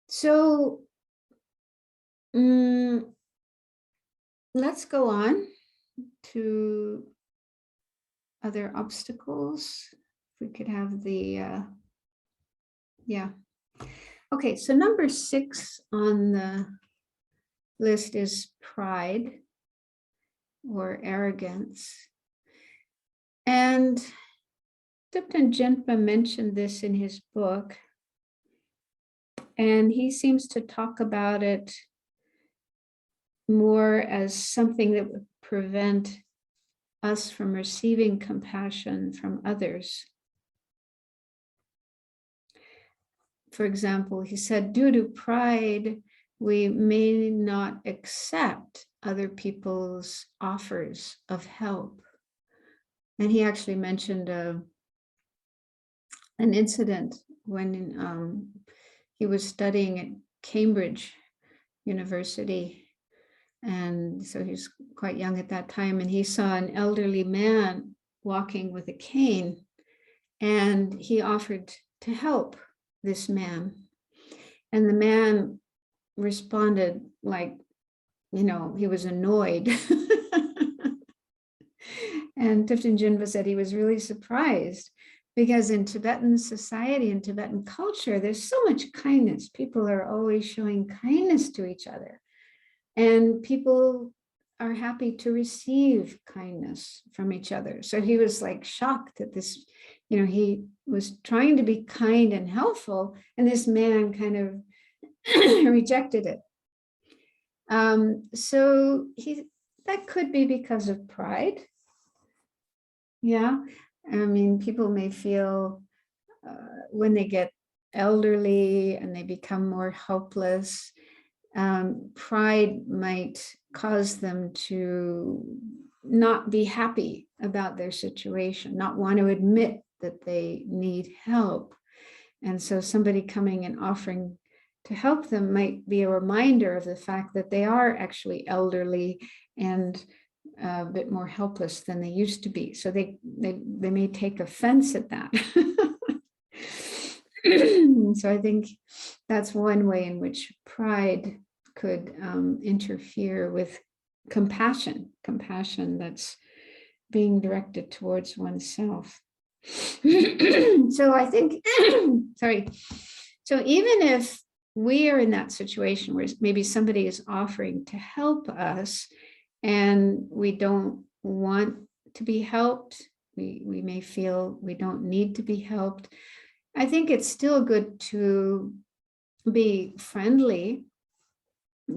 So let's go on to other obstacles. If we could have the, yeah. Okay, so number 6 on the list is pride or arrogance. And Geshe Jinpa mentioned this in his book, and he seems to talk about it more as something that would prevent us from receiving compassion from others. For example, he said, due to pride, we may not accept other people's offers of help. And he actually mentioned an incident when he was studying at Cambridge University. And so he was quite young at that time. And he saw an elderly man walking with a cane. And he offered to help this man. And the man responded like, you know, he was annoyed. And Geshe Jinpa said he was really surprised because in Tibetan society and Tibetan culture, there's so much kindness. People are always showing kindness to each other. And people are happy to receive kindness from each other. So he was like shocked at this, you know, he was trying to be kind and helpful, and this man kind of rejected it. So that could be because of pride. Yeah, I mean, people may feel when they get elderly and they become more helpless, pride might cause them to not be happy about their situation, not want to admit that they need help. And so somebody coming and offering to help them might be a reminder of the fact that they are actually elderly and a bit more helpless than they used to be. So they may take offense at that. So I think that's one way in which pride could interfere with compassion that's being directed towards oneself. So I think, sorry. So even if we are in that situation where maybe somebody is offering to help us and we don't want to be helped, we may feel we don't need to be helped, I think it's still good to be friendly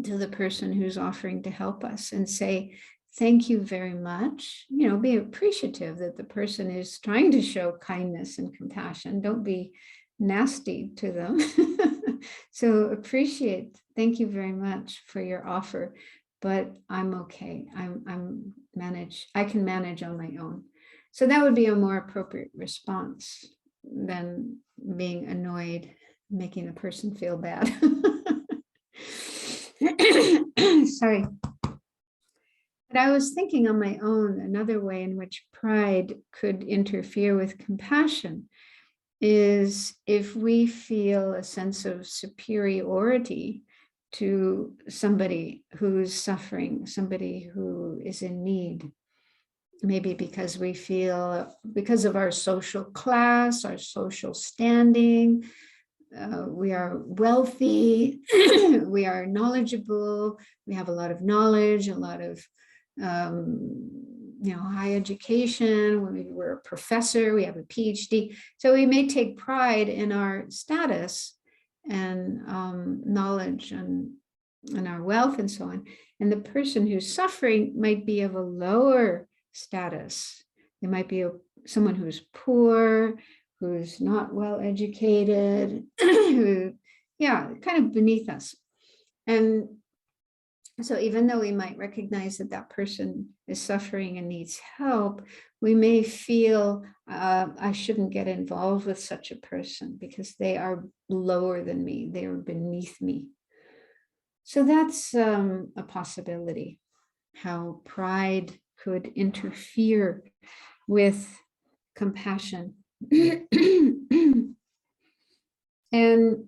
to the person who's offering to help us and say, thank you very much. You know, be appreciative that the person is trying to show kindness and compassion. Don't be nasty to them. So appreciate, thank you very much for your offer, but I'm okay. I can manage on my own. So that would be a more appropriate response than being annoyed, making the person feel bad. Sorry. But I was thinking on my own, another way in which pride could interfere with compassion is if we feel a sense of superiority to somebody who's suffering, somebody who is in need. Maybe because we feel, because of our social class, our social standing, we are wealthy, we are knowledgeable, we have a lot of knowledge, a lot of high education, we're a professor, we have a PhD. So we may take pride in our status and knowledge and our wealth and so on. And the person who's suffering might be of a lower status. They might be someone who's poor, who's not well educated, who, kind of beneath us. And so even though we might recognize that that person is suffering and needs help, we may feel, I shouldn't get involved with such a person because they are lower than me, they are beneath me. So that's a possibility, how pride could interfere with compassion. And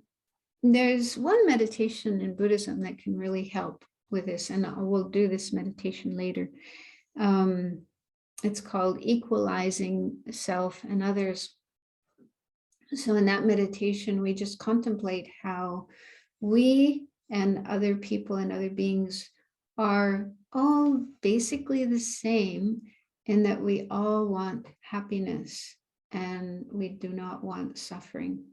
there's one meditation in Buddhism that can really help with this, and we'll do this meditation later. It's called equalizing self and others. So in that meditation, we just contemplate how we and other people and other beings are all basically the same in that we all want happiness and we do not want suffering.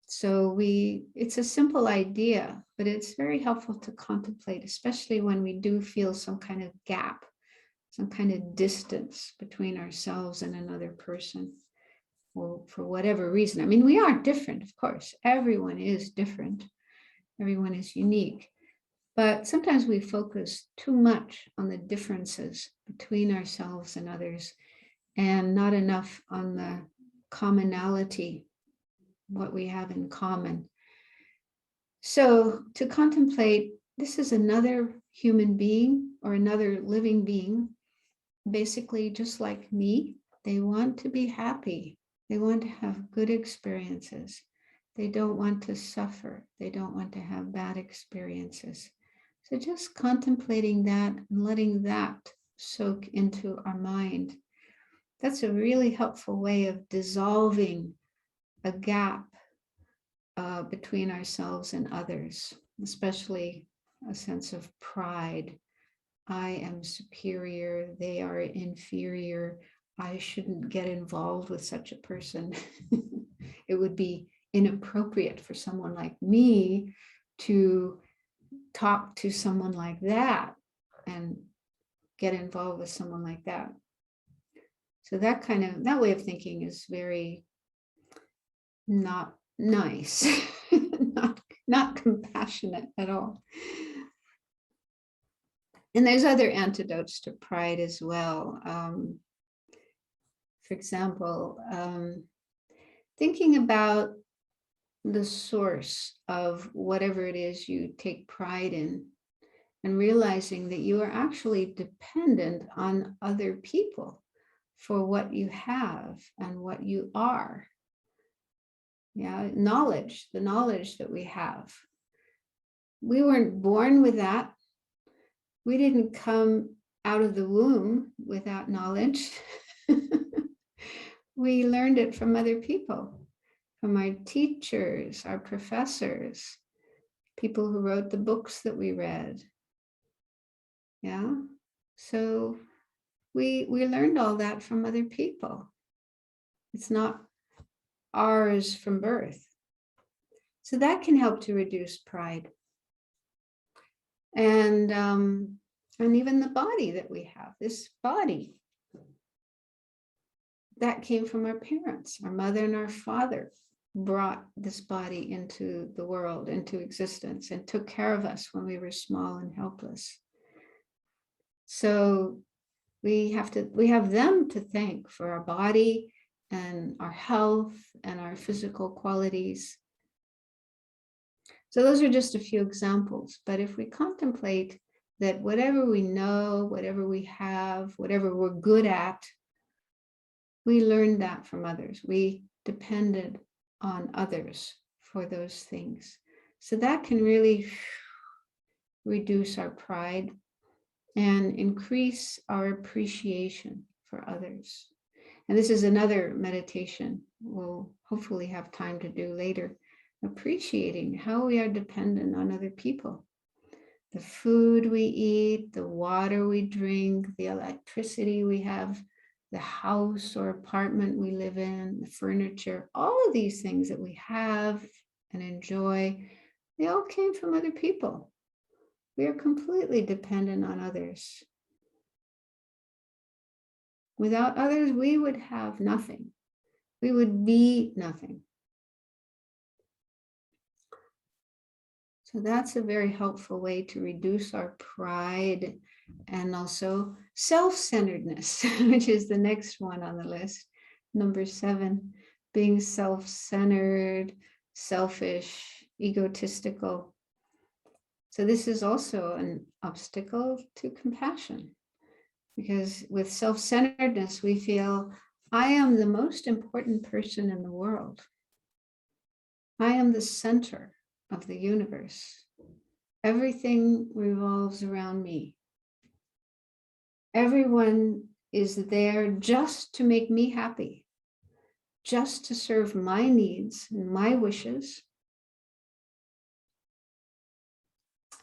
So it's a simple idea, but it's very helpful to contemplate, especially when we do feel some kind of gap, some kind of distance between ourselves and another person, or for whatever reason. I mean, we are different, of course. Everyone is different. Everyone is unique. But sometimes we focus too much on the differences between ourselves and others, and not enough on the commonality, what we have in common. So to contemplate, this is another human being or another living being, basically just like me. They want to be happy. They want to have good experiences. They don't want to suffer. They don't want to have bad experiences. So just contemplating that and letting that soak into our mind, that's a really helpful way of dissolving a gap between ourselves and others, especially a sense of pride. I am superior, they are inferior. I shouldn't get involved with such a person. It would be inappropriate for someone like me to talk to someone like that and get involved with someone like that. So that way of thinking is very not nice, not compassionate at all. And there's other antidotes to pride as well. For example, thinking about the source of whatever it is you take pride in. and realizing that you are actually dependent on other people for what you have and what you are. Yeah, knowledge, the knowledge that we have. We weren't born with that. We didn't come out of the womb without knowledge. We learned it from other people, from our teachers, our professors, people who wrote the books that we read. Yeah, so we learned all that from other people. It's not ours from birth. So that can help to reduce pride. And even the body that we have, this body, that came from our parents. Our mother and our father brought this body into the world, into existence, and took care of us when we were small and helpless. So we have them to thank for our body and our health and our physical qualities. So those are just a few examples. But if we contemplate that whatever we know, whatever we have, whatever we're good at, we learned that from others. We depended on others for those things. So that can really reduce our pride and increase our appreciation for others. And this is another meditation we'll hopefully have time to do later, appreciating how we are dependent on other people. The food we eat, the water we drink, the electricity we have, the house or apartment we live in, the furniture, all of these things that we have and enjoy, they all came from other people. We are completely dependent on others. Without others, we would have nothing. We would be nothing. So that's a very helpful way to reduce our pride and also self-centeredness, which is the next one on the list. Number 7, being self-centered, selfish, egotistical. So this is also an obstacle to compassion, because with self-centeredness, we feel, I am the most important person in the world. I am the center of the universe. Everything revolves around me. Everyone is there just to make me happy, just to serve my needs and my wishes.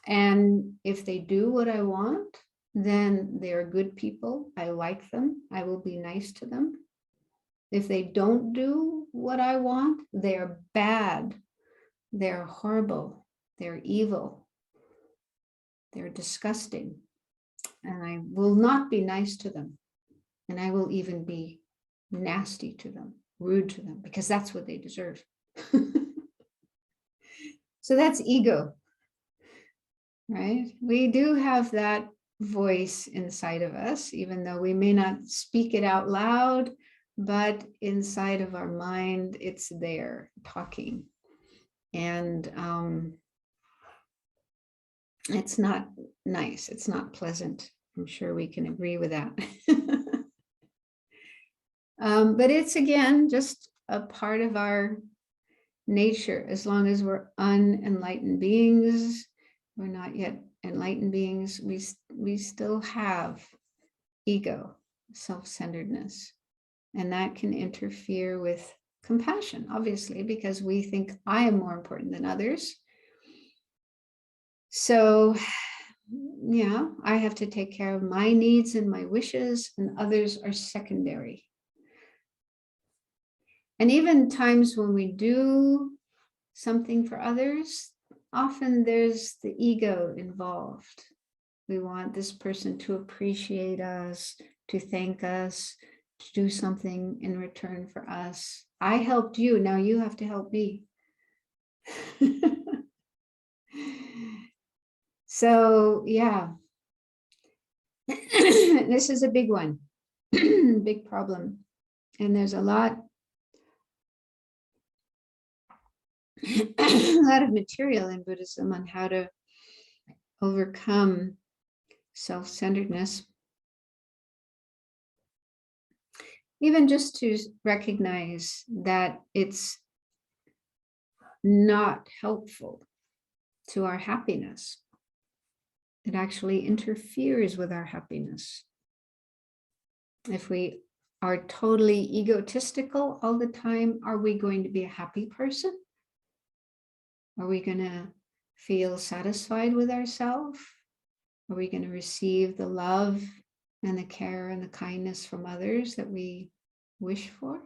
And if they do what I want, then they are good people. I like them. I will be nice to them. If they don't do what I want, they are bad. They're horrible. They're evil. They're disgusting. And I will not be nice to them. And I will even be nasty to them, rude to them, because that's what they deserve. So that's ego, right? We do have that voice inside of us, even though we may not speak it out loud, but inside of our mind, it's there talking. And it's not nice. It's not pleasant. I'm sure we can agree with that. But it's, again, just a part of our nature. As long as we're unenlightened beings, we're not yet enlightened beings, we still have ego, self-centeredness. And that can interfere with compassion, obviously, because we think I am more important than others. So, yeah, I have to take care of my needs and my wishes, and others are secondary. And even times when we do something for others, often there's the ego involved. We want this person to appreciate us, to thank us, to do something in return for us. I helped you, now you have to help me. So, yeah, this is a big one, big problem. And there's a lot of material in Buddhism on how to overcome self-centeredness, even just to recognize that it's not helpful to our happiness. It actually interferes with our happiness. If we are totally egotistical all the time, are we going to be a happy person? Are we going to feel satisfied with ourselves? Are we going to receive the love and the care and the kindness from others that we wish for?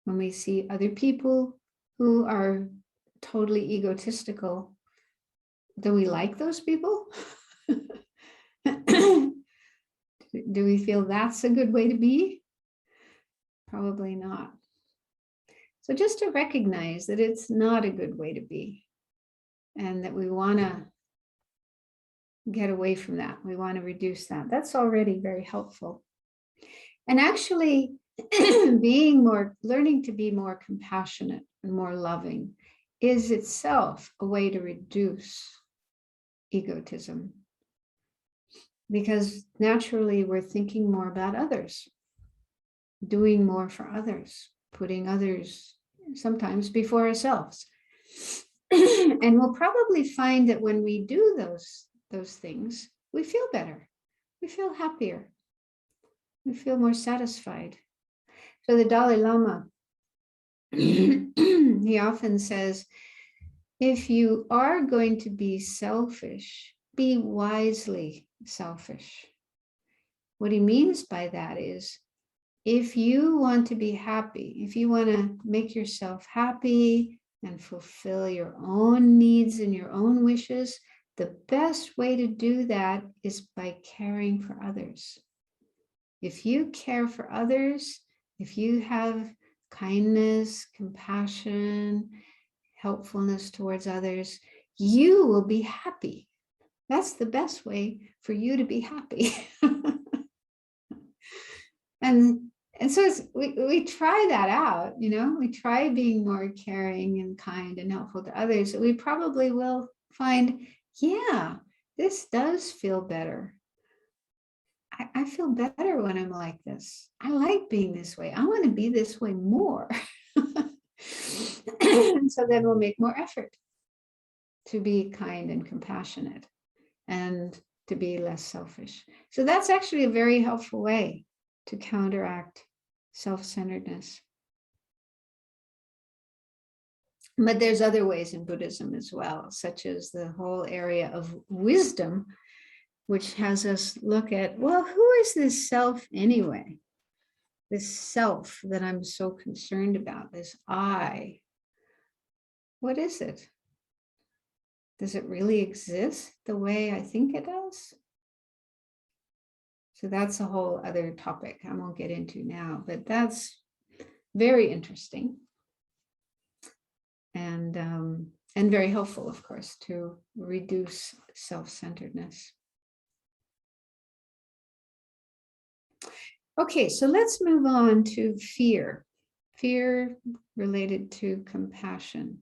When we see other people who are totally egotistical, do we like those people? Do we feel that's a good way to be? Probably not. So just to recognize that it's not a good way to be, and that we want to get away from that. We want to reduce that. That's already very helpful. And actually learning to be more compassionate and more loving is itself a way to reduce egotism. Because naturally we're thinking more about others, doing more for others, putting others sometimes before ourselves. And we'll probably find that when we do those things, we feel better, we feel happier, we feel more satisfied. So the Dalai Lama, he often says, if you are going to be selfish, be wisely selfish. What he means by that is, if you want to be happy, if you want to make yourself happy and fulfill your own needs and your own wishes, the best way to do that is by caring for others. If you care for others, if you have kindness, compassion, helpfulness towards others, you will be happy. That's the best way for you to be happy. And so we try that out, we try being more caring and kind and helpful to others. We probably will find, yeah, this does feel better. I feel better when I'm like this. I like being this way. I want to be this way more. And so then we'll make more effort to be kind and compassionate and to be less selfish. So that's actually a very helpful way to counteract self-centeredness. But there's other ways in Buddhism as well, such as the whole area of wisdom, which has us look at, well, who is this self anyway? This self that I'm so concerned about, this I. What is it? Does it really exist the way I think it does? So that's a whole other topic I won't get into now, but that's very interesting and very helpful, of course, to reduce self-centeredness. Okay, so let's move on to fear. Fear related to compassion.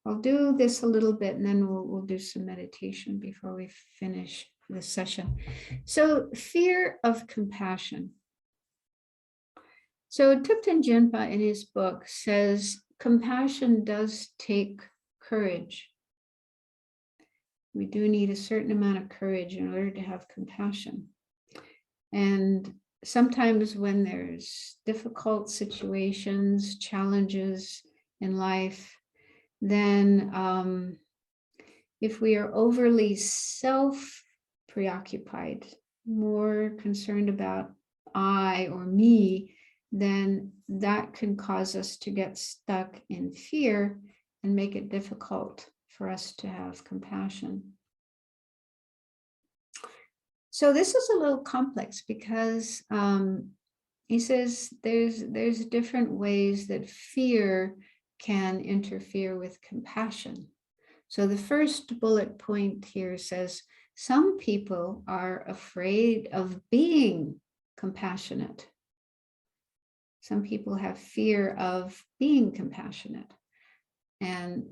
I'll do this a little bit and then we'll do some meditation before we finish this session. So fear of compassion. So Thupten Jinpa in his book says compassion does take courage. We do need a certain amount of courage in order to have compassion. And sometimes when there's difficult situations, challenges in life, then if we are overly self-preoccupied, more concerned about I or me, then that can cause us to get stuck in fear and make it difficult for us to have compassion. So this is a little complex because he says there's different ways that fear can interfere with compassion. So the first bullet point here says, some people are afraid of being compassionate. Some people have fear of being compassionate. And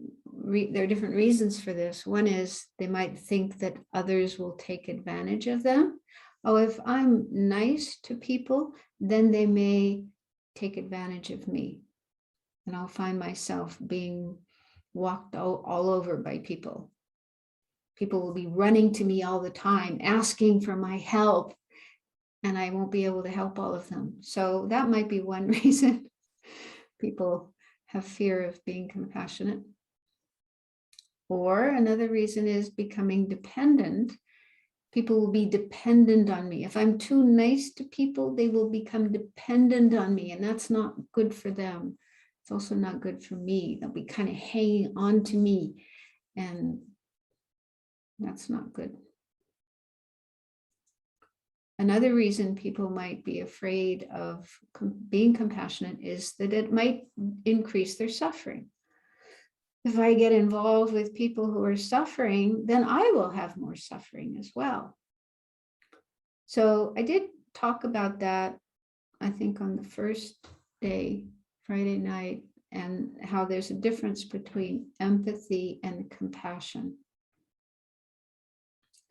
there are different reasons for this. One is they might think that others will take advantage of them. Oh, if I'm nice to people, then they may take advantage of me. And I'll find myself being walked all over by people. People will be running to me all the time, asking for my help, and I won't be able to help all of them. So that might be one reason people have fear of being compassionate. Or another reason is becoming dependent. People will be dependent on me. If I'm too nice to people, they will become dependent on me, and that's not good for them. It's also not good for me. They'll be kind of hanging on to me, and that's not good. Another reason people might be afraid of being compassionate is that it might increase their suffering. If I get involved with people who are suffering, then I will have more suffering as well. So I did talk about that, I think, on the first day, Friday night, and how there's a difference between empathy and compassion.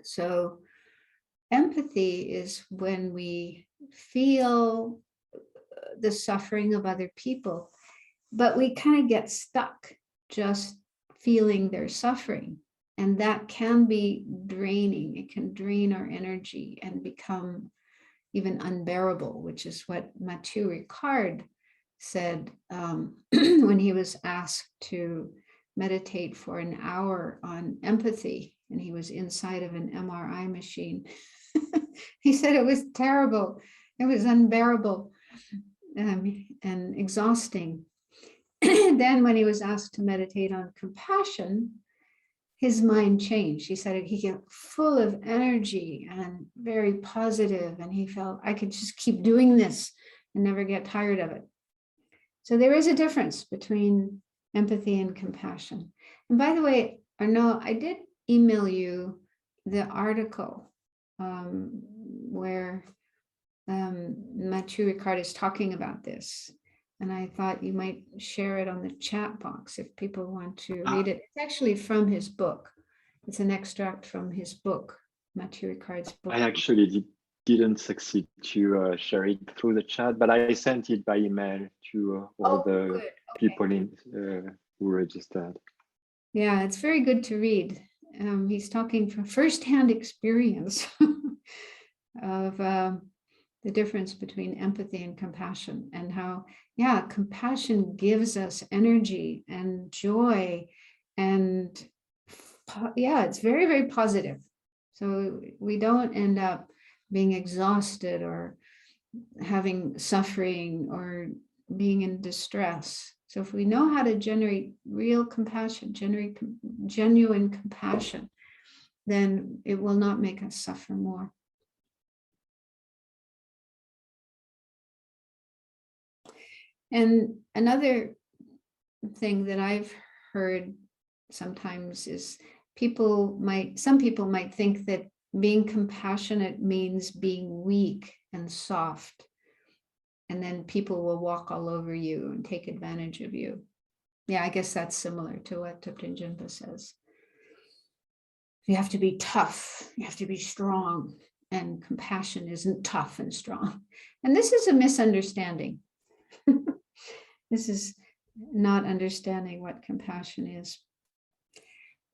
So empathy is when we feel the suffering of other people, but we kind of get stuck just feeling their suffering. And that can be draining. It can drain our energy and become even unbearable, which is what Matthieu Ricard said when he was asked to meditate for an hour on empathy, and he was inside of an MRI machine. He said it was terrible. It was unbearable and exhausting. Then when he was asked to meditate on compassion, his mind changed. He said he got full of energy and very positive, and he felt, I could just keep doing this and never get tired of it. So there is a difference between empathy and compassion. And by the way, Arnaud, I did email you the article where Matthieu Ricard is talking about this. And I thought you might share it on the chat box if people want to read it. It's actually from his book. It's an extract from his book, Matthieu Ricard's book. I actually didn't succeed to share it through the chat, but I sent it by email to all the people who registered. Yeah, it's very good to read. He's talking from firsthand experience of the difference between empathy and compassion, and how, yeah, compassion gives us energy and joy, and yeah, it's very, very positive. So we don't end up being exhausted or having suffering or being in distress. So if we know how to generate real compassion, generate genuine compassion, then it will not make us suffer more. And another thing that I've heard sometimes is some people might think that being compassionate means being weak and soft, and then people will walk all over you and take advantage of you. Yeah, I guess that's similar to what Thupten Jinpa says. You have to be tough, you have to be strong, and compassion isn't tough and strong. And this is a misunderstanding. This is not understanding what compassion is.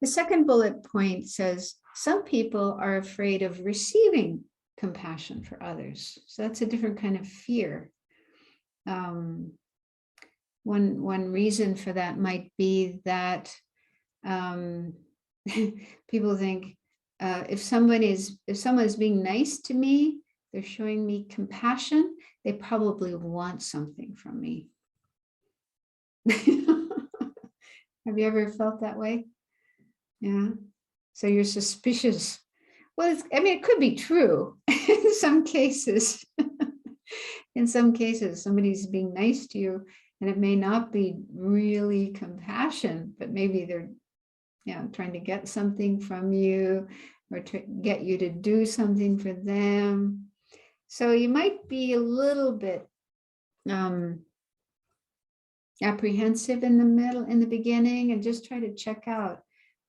The second bullet point says, some people are afraid of receiving compassion for others. So that's a different kind of fear. One reason for that might be that people think if someone is being nice to me, they're showing me compassion, they probably want something from me. Have you ever felt that way? Yeah. So you're suspicious. Well, it could be true in some cases. In some cases, somebody's being nice to you, and it may not be really compassion, but maybe they're, trying to get something from you or to get you to do something for them. So you might be a little bit apprehensive in the middle, in the beginning, and just try to check out,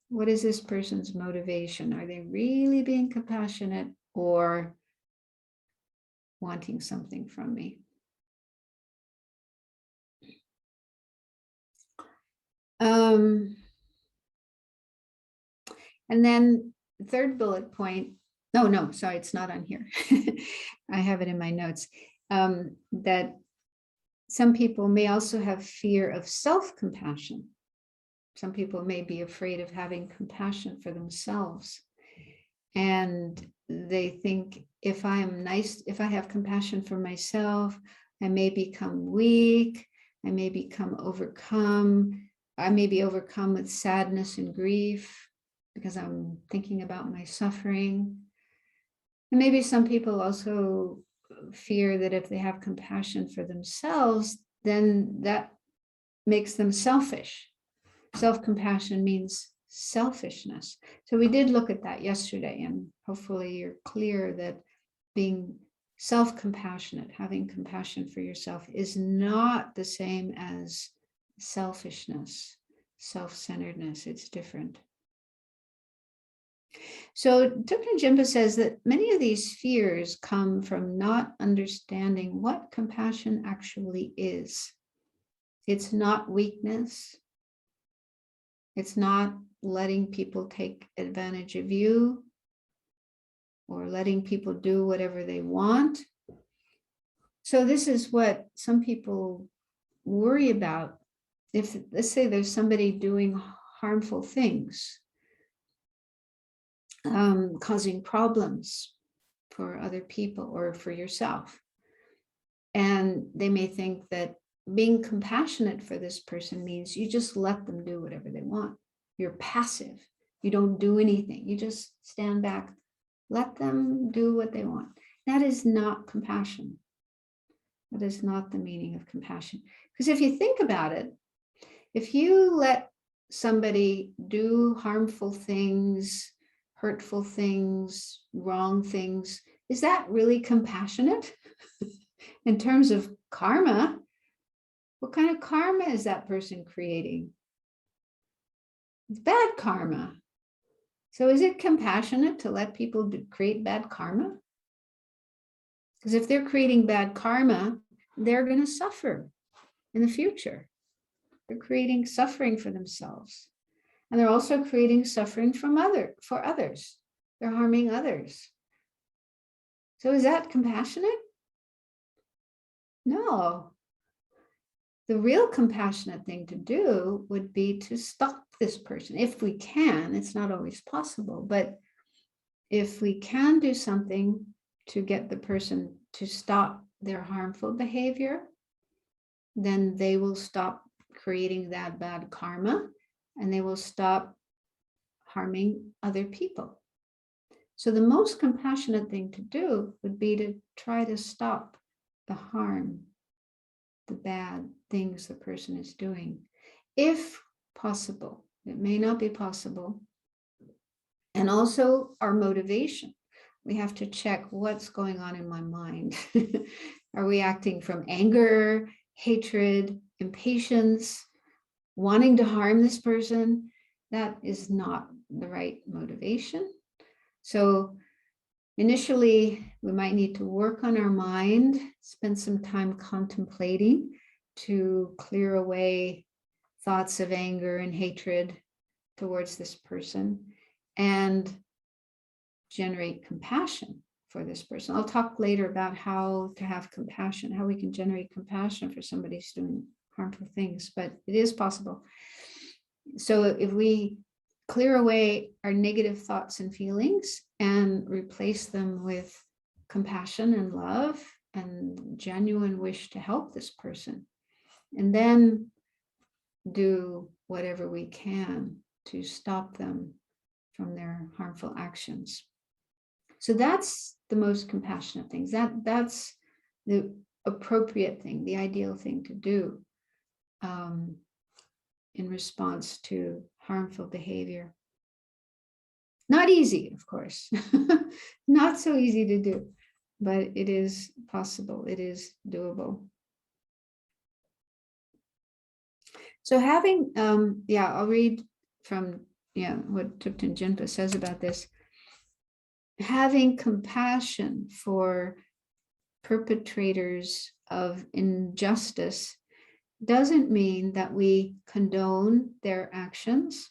what is this person's motivation? Are they really being compassionate or wanting something from me? And then the third bullet point, no, sorry, it's not on here. I have it in my notes, that some people may also have fear of self-compassion. Some people may be afraid of having compassion for themselves. And they think, if I am nice, if I have compassion for myself, I may become weak, I may become overcome, I may be overcome with sadness and grief because I'm thinking about my suffering. And maybe some people also fear that if they have compassion for themselves, then that makes them selfish. Self-compassion means selfishness. So we did look at that yesterday, and hopefully you're clear that being self-compassionate, having compassion for yourself, is not the same as selfishness, self-centeredness. It's different. So Geshe Jinpa says that many of these fears come from not understanding what compassion actually is. It's not weakness. It's not letting people take advantage of you or letting people do whatever they want. So this is what some people worry about. If, let's say, there's somebody doing harmful things, causing problems for other people or for yourself. And they may think that being compassionate for this person means you just let them do whatever they want. You're passive. You don't do anything. You just stand back, let them do what they want. That is not compassion. That is not the meaning of compassion. Because if you think about it, if you let somebody do harmful things, hurtful things, wrong things, is that really compassionate? In terms of karma, what kind of karma is that person creating? It's bad karma. So is it compassionate to let people create bad karma? Because if they're creating bad karma, they're going to suffer in the future. They're creating suffering for themselves. And they're also creating suffering for others. They're harming others. So is that compassionate? No. The real compassionate thing to do would be to stop this person. If we can, it's not always possible, but if we can do something to get the person to stop their harmful behavior, then they will stop creating that bad karma and they will stop harming other people. So the most compassionate thing to do would be to try to stop the harm, the bad things the person is doing, if possible. It may not be possible. And also our motivation. We have to check what's going on in my mind. Are we acting from anger, hatred, impatience, wanting to harm this person? That is not the right motivation. So initially, we might need to work on our mind, spend some time contemplating to clear away thoughts of anger and hatred towards this person and generate compassion for this person. I'll talk later about how to have compassion, how we can generate compassion for somebody who's doing harmful things, but it is possible. So if we clear away our negative thoughts and feelings and replace them with compassion and love and genuine wish to help this person, and then do whatever we can to stop them from their harmful actions. So that's the most compassionate things. That's the appropriate thing, the ideal thing to do in response to harmful behavior. Not easy, of course, not so easy to do, but it is possible, it is doable. So having, I'll read from, what Thupten Jinpa says about this. Having compassion for perpetrators of injustice doesn't mean that we condone their actions,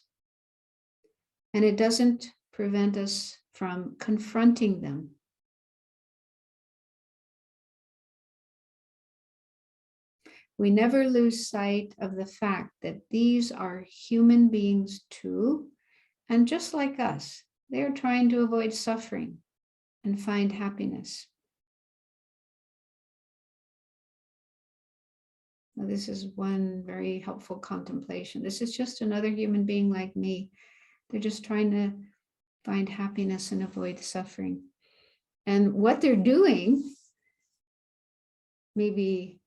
and it doesn't prevent us from confronting them. We never lose sight of the fact that these are human beings too, and just like us, they're trying to avoid suffering and find happiness. Now, this is one very helpful contemplation. This is just another human being like me. They're just trying to find happiness and avoid suffering. And what they're doing may be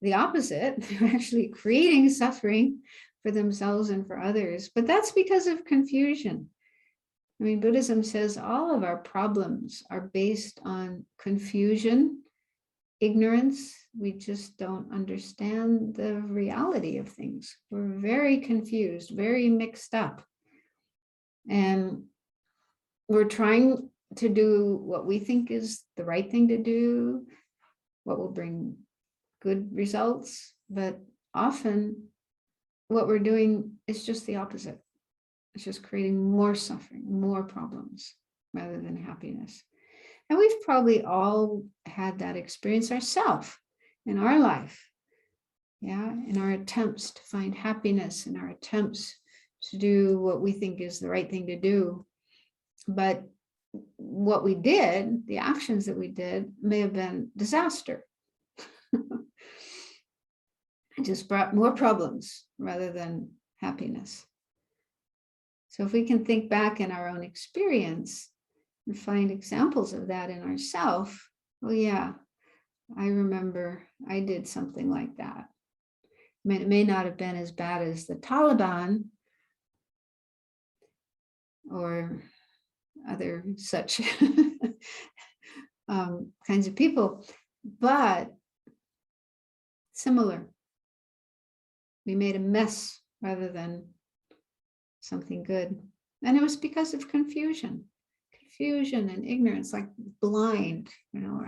the opposite. They're actually creating suffering for themselves and for others. But that's because of confusion. I mean, Buddhism says all of our problems are based on confusion, ignorance. We just don't understand the reality of things. We're very confused, very mixed up. And we're trying to do what we think is the right thing to do, what will bring good results. But often what we're doing is just the opposite. It's just creating more suffering, more problems, rather than happiness. And we've probably all had that experience ourselves in our life. Yeah, in our attempts to find happiness, in our attempts to do what we think is the right thing to do. But what we did, the actions that we did, may have been disaster. It just brought more problems rather than happiness. So if we can think back in our own experience and find examples of that in ourselves, well, yeah, I remember I did something like that. I mean, it may not have been as bad as the Taliban or other such kinds of people, but similar. We made a mess rather than something good. And it was because of confusion and ignorance, like blind,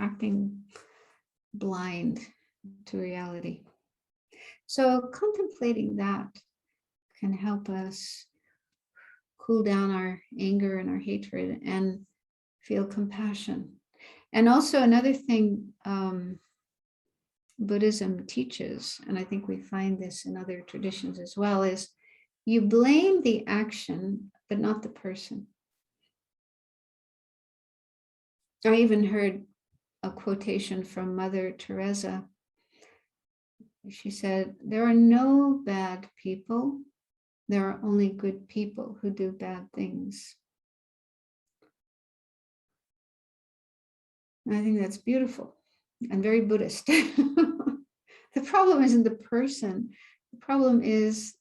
acting blind to reality. So contemplating that can help us cool down our anger and our hatred and feel compassion. And also another thing Buddhism teaches, and I think we find this in other traditions as well, is you blame the action, but not the person. I even heard a quotation from Mother Teresa. She said, "There are no bad people. There are only good people who do bad things." And I think that's beautiful and very Buddhist. The problem isn't the person. The problem is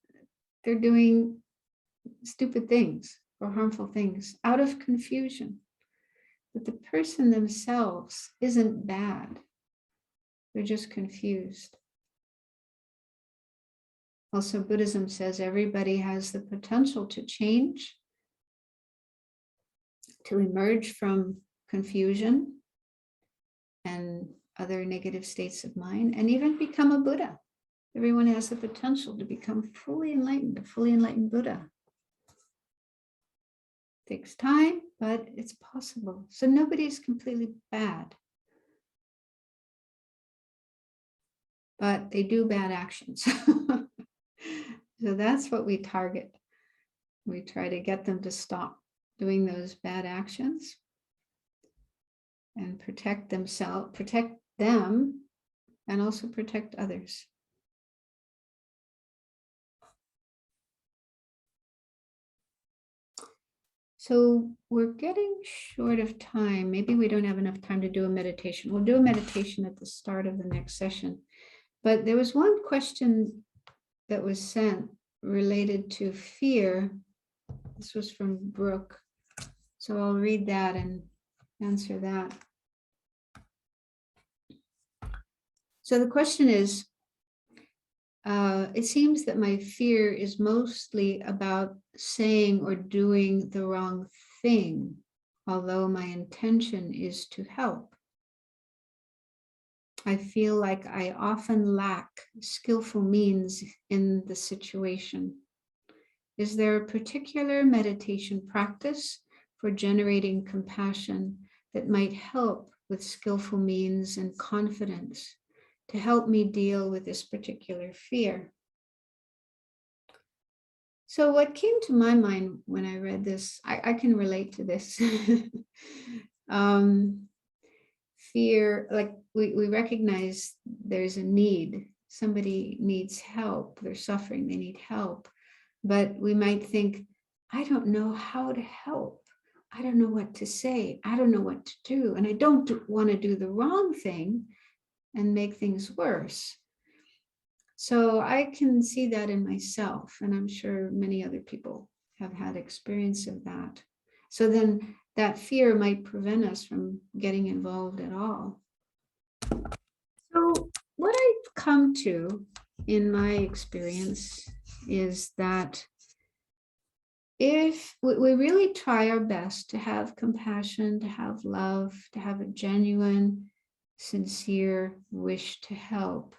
they're doing stupid things or harmful things out of confusion. But the person themselves isn't bad. They're just confused. Also, Buddhism says everybody has the potential to change, to emerge from confusion and other negative states of mind, and even become a Buddha. Everyone has the potential to become fully enlightened, a fully enlightened Buddha. It takes time, but it's possible. So nobody is completely bad. But they do bad actions. So that's what we target. We try to get them to stop doing those bad actions and protect themselves, protect them, and also protect others. So we're getting short of time. Maybe we don't have enough time to do a meditation. We'll do a meditation at the start of the next session. But there was one question that was sent related to fear. This was from Brooke. So I'll read that and answer that. So the question is, it seems that my fear is mostly about saying or doing the wrong thing, although my intention is to help. I feel like I often lack skillful means in the situation. Is there a particular meditation practice for generating compassion that might help with skillful means and confidence to help me deal with this particular fear? So what came to my mind when I read this, I can relate to this. Fear, like we recognize there's a need. Somebody needs help. They're suffering, they need help. But we might think, I don't know how to help. I don't know what to say. I don't know what to do. And I don't want to do the wrong thing and make things worse. So I can see that in myself, and I'm sure many other people have had experience of that. So then that fear might prevent us from getting involved at all. So what I've come to in my experience is that if we really try our best to have compassion, to have love, to have a genuine, sincere wish to help,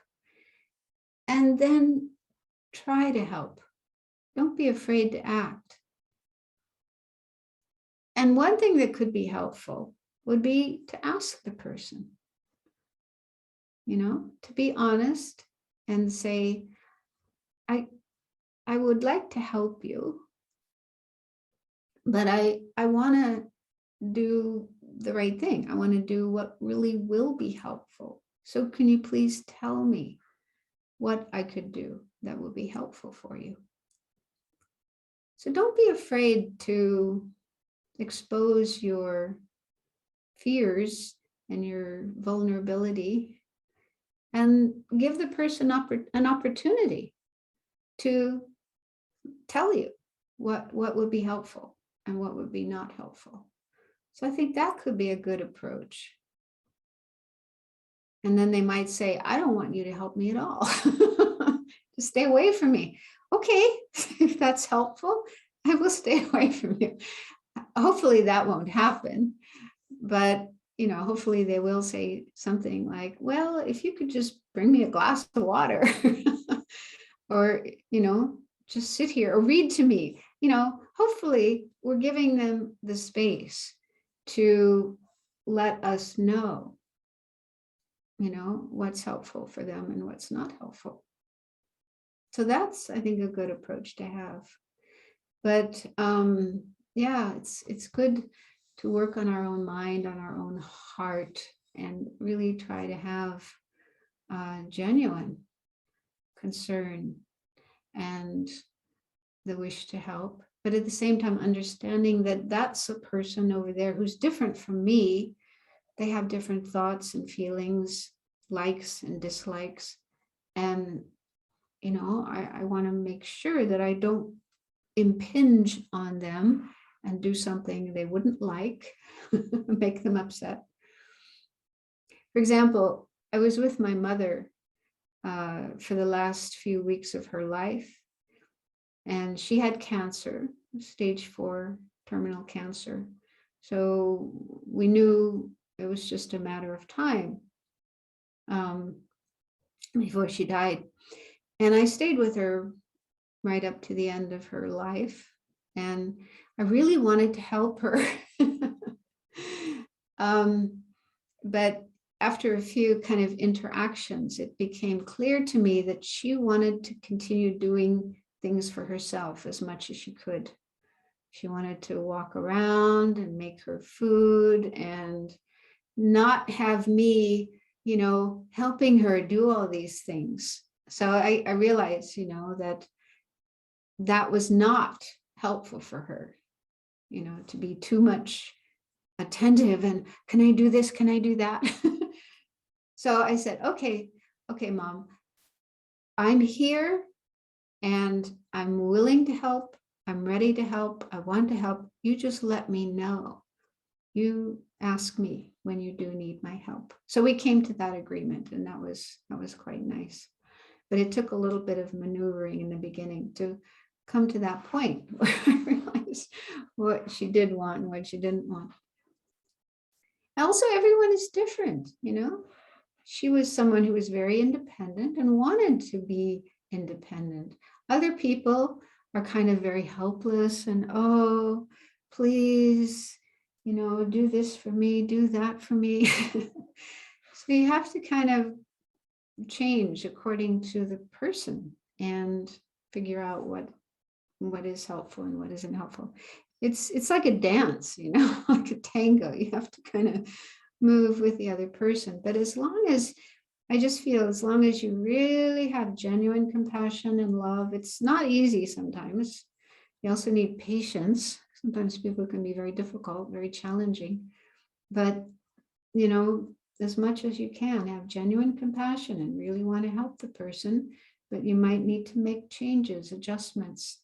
and then try to help. Don't be afraid to act. And one thing that could be helpful would be to ask the person, to be honest and say, I would like to help you, but I want to do the right thing. I want to do what really will be helpful. So can you please tell me what I could do that would be helpful for you? So don't be afraid to expose your fears and your vulnerability, and give the person an opportunity to tell you what would be helpful and what would be not helpful. So I think that could be a good approach. And then they might say, I don't want you to help me at all. Just stay away from me. Okay, if that's helpful, I will stay away from you. Hopefully that won't happen. But, hopefully they will say something like, well, if you could just bring me a glass of water or, just sit here or read to me, hopefully we're giving them the space to let us know, what's helpful for them and what's not helpful. So that's, I think, a good approach to have. But yeah, it's good to work on our own mind, on our own heart, and really try to have genuine concern and the wish to help. But at the same time, understanding that that's a person over there who's different from me. They have different thoughts and feelings, likes and dislikes. And, I want to make sure that I don't impinge on them and do something they wouldn't like, make them upset. For example, I was with my mother for the last few weeks of her life, and she had cancer, stage 4 terminal cancer. So we knew it was just a matter of time before she died. And I stayed with her right up to the end of her life. And I really wanted to help her. But after a few kind of interactions, it became clear to me that she wanted to continue doing things for herself as much as she could. She wanted to walk around and make her food and not have me, helping her do all these things. So I realized, that was not helpful for her, to be too much attentive and can I do this? Can I do that? So I said, okay, Mom, I'm here and I'm willing to help. I'm ready to help. I want to help. You just let me know. You ask me when you do need my help. So we came to that agreement, and that was quite nice. but it took a little bit of maneuvering in the beginning to come to that point where I realized what she did want and what she didn't want. Also, everyone is different, you know. She was someone who was very independent and wanted to be independent. Other people are kind of very helpless and, oh, please, you know, do this for me, do that for me. So you have to kind of change according to the person and figure out what is helpful and what isn't helpful. It's like a dance, you know, like a tango. You have to kind of move with the other person. But as long as, I just feel as long as you really have genuine compassion and love, it's not easy sometimes. You also need patience. Sometimes people can be very difficult, very challenging. But, you know, as much as you can, have genuine compassion and really want to help the person, but you might need to make changes, adjustments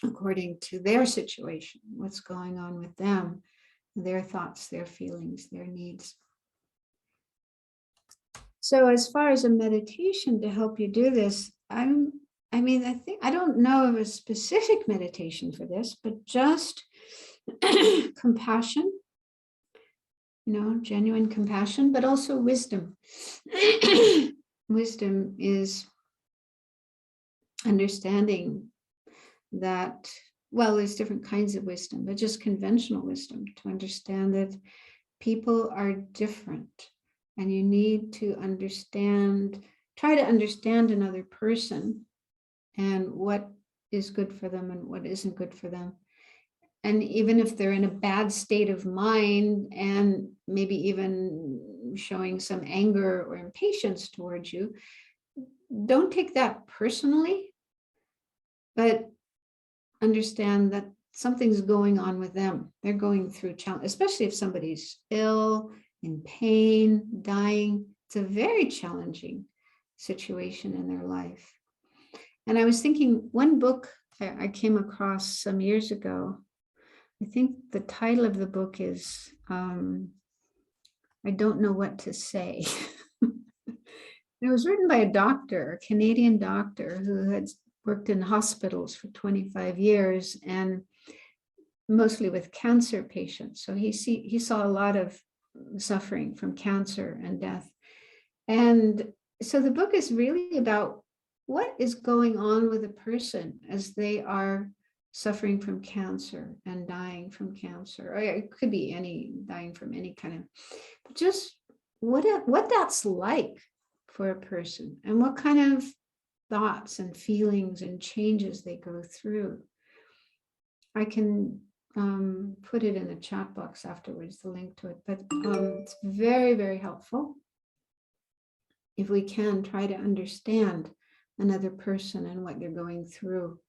according to their situation, what's going on with them, their thoughts, their feelings, their needs. So as far as a meditation to help you do this, I don't know of a specific meditation for this, but just compassion, you know, genuine compassion, but also wisdom. Wisdom is understanding that, well, there's different kinds of wisdom, but just conventional wisdom to understand that people are different and you need to understand, try to understand another person and what is good for them and what isn't good for them. And even if they're in a bad state of mind and maybe even showing some anger or impatience towards you, don't take that personally, but understand that something's going on with them. They're going through challenge, especially if somebody's ill, in pain, dying. It's a very challenging situation in their life. And I was thinking, one book I came across some years ago, I think the title of the book is, I Don't Know What to Say. It was written by a doctor, a Canadian doctor who had worked in hospitals for 25 years and mostly with cancer patients. So he saw a lot of suffering from cancer and death. And so the book is really about what is going on with a person as they are suffering from cancer and dying from cancer. Or it could be any dying from any kind of, but just what that's like for a person and what kind of thoughts and feelings and changes they go through. I can put it in the chat box afterwards, the link to it, but it's very, very helpful if we can try to understand another person and what they're going through.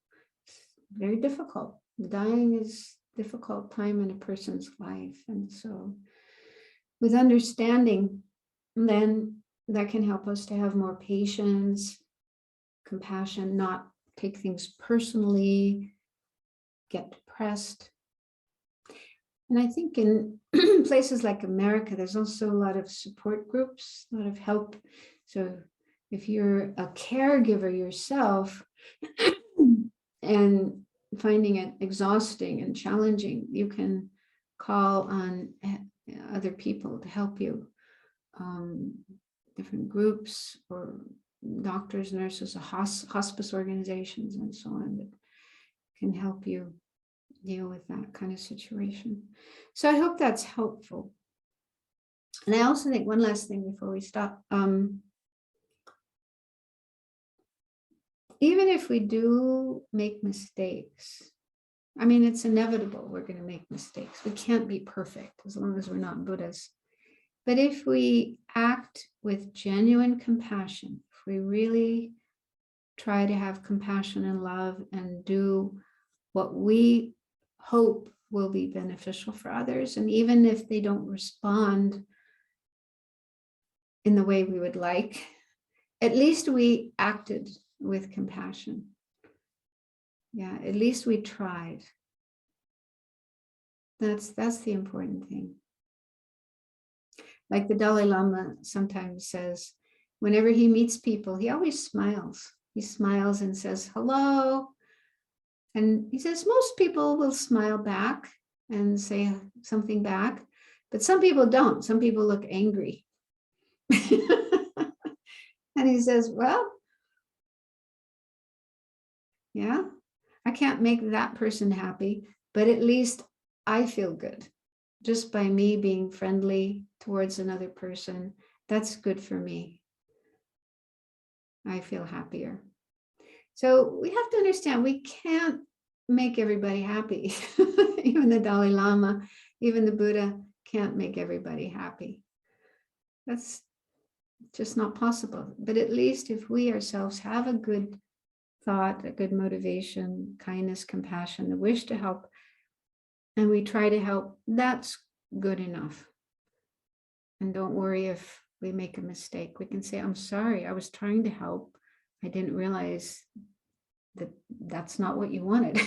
It's very difficult. Dying is a difficult time in a person's life. And so with understanding, then that can help us to have more patience, compassion, not take things personally, get depressed. And I think in places like America, there's also a lot of support groups, a lot of help. So if you're a caregiver yourself and finding it exhausting and challenging, you can call on other people to help you, different groups or doctors, nurses, hospice organizations, and so on that can help you deal with that kind of situation. So I hope that's helpful. And I also think one last thing before we stop, even if we do make mistakes, I mean, it's inevitable we're going to make mistakes. We can't be perfect as long as we're not Buddhas. But if we act with genuine compassion, if we really try to have compassion and love and do what we hope will be beneficial for others, and even if they don't respond in the way we would like, at least we acted with compassion. Yeah, at least we tried. That's the important thing. Like the Dalai Lama sometimes says, whenever he meets people, he always smiles. He smiles and says, hello. And he says, most people will smile back and say something back, but some people don't. Some people look angry. And he says, well, yeah, I can't make that person happy, but at least I feel good. Just by me being friendly towards another person, that's good for me. I feel happier. So we have to understand we can't make everybody happy. Even the Dalai Lama, even the Buddha can't make everybody happy. That's just not possible. But at least if we ourselves have a good thought, a good motivation, kindness, compassion, the wish to help, and we try to help, that's good enough. And don't worry if we make a mistake. We can say, I'm sorry, I was trying to help. I didn't realize that that's not what you wanted.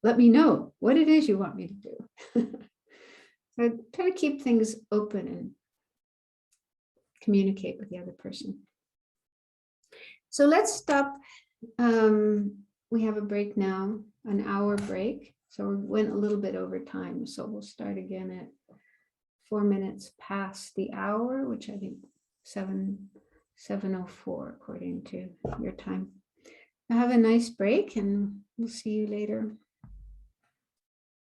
Let me know what it is you want me to do. So try to keep things open and communicate with the other person. So let's stop. We have a break now, an hour break. So we went a little bit over time. So we'll start again at 4 minutes past the hour, which I think 7:04 according to your time. Have a nice break and we'll see you later.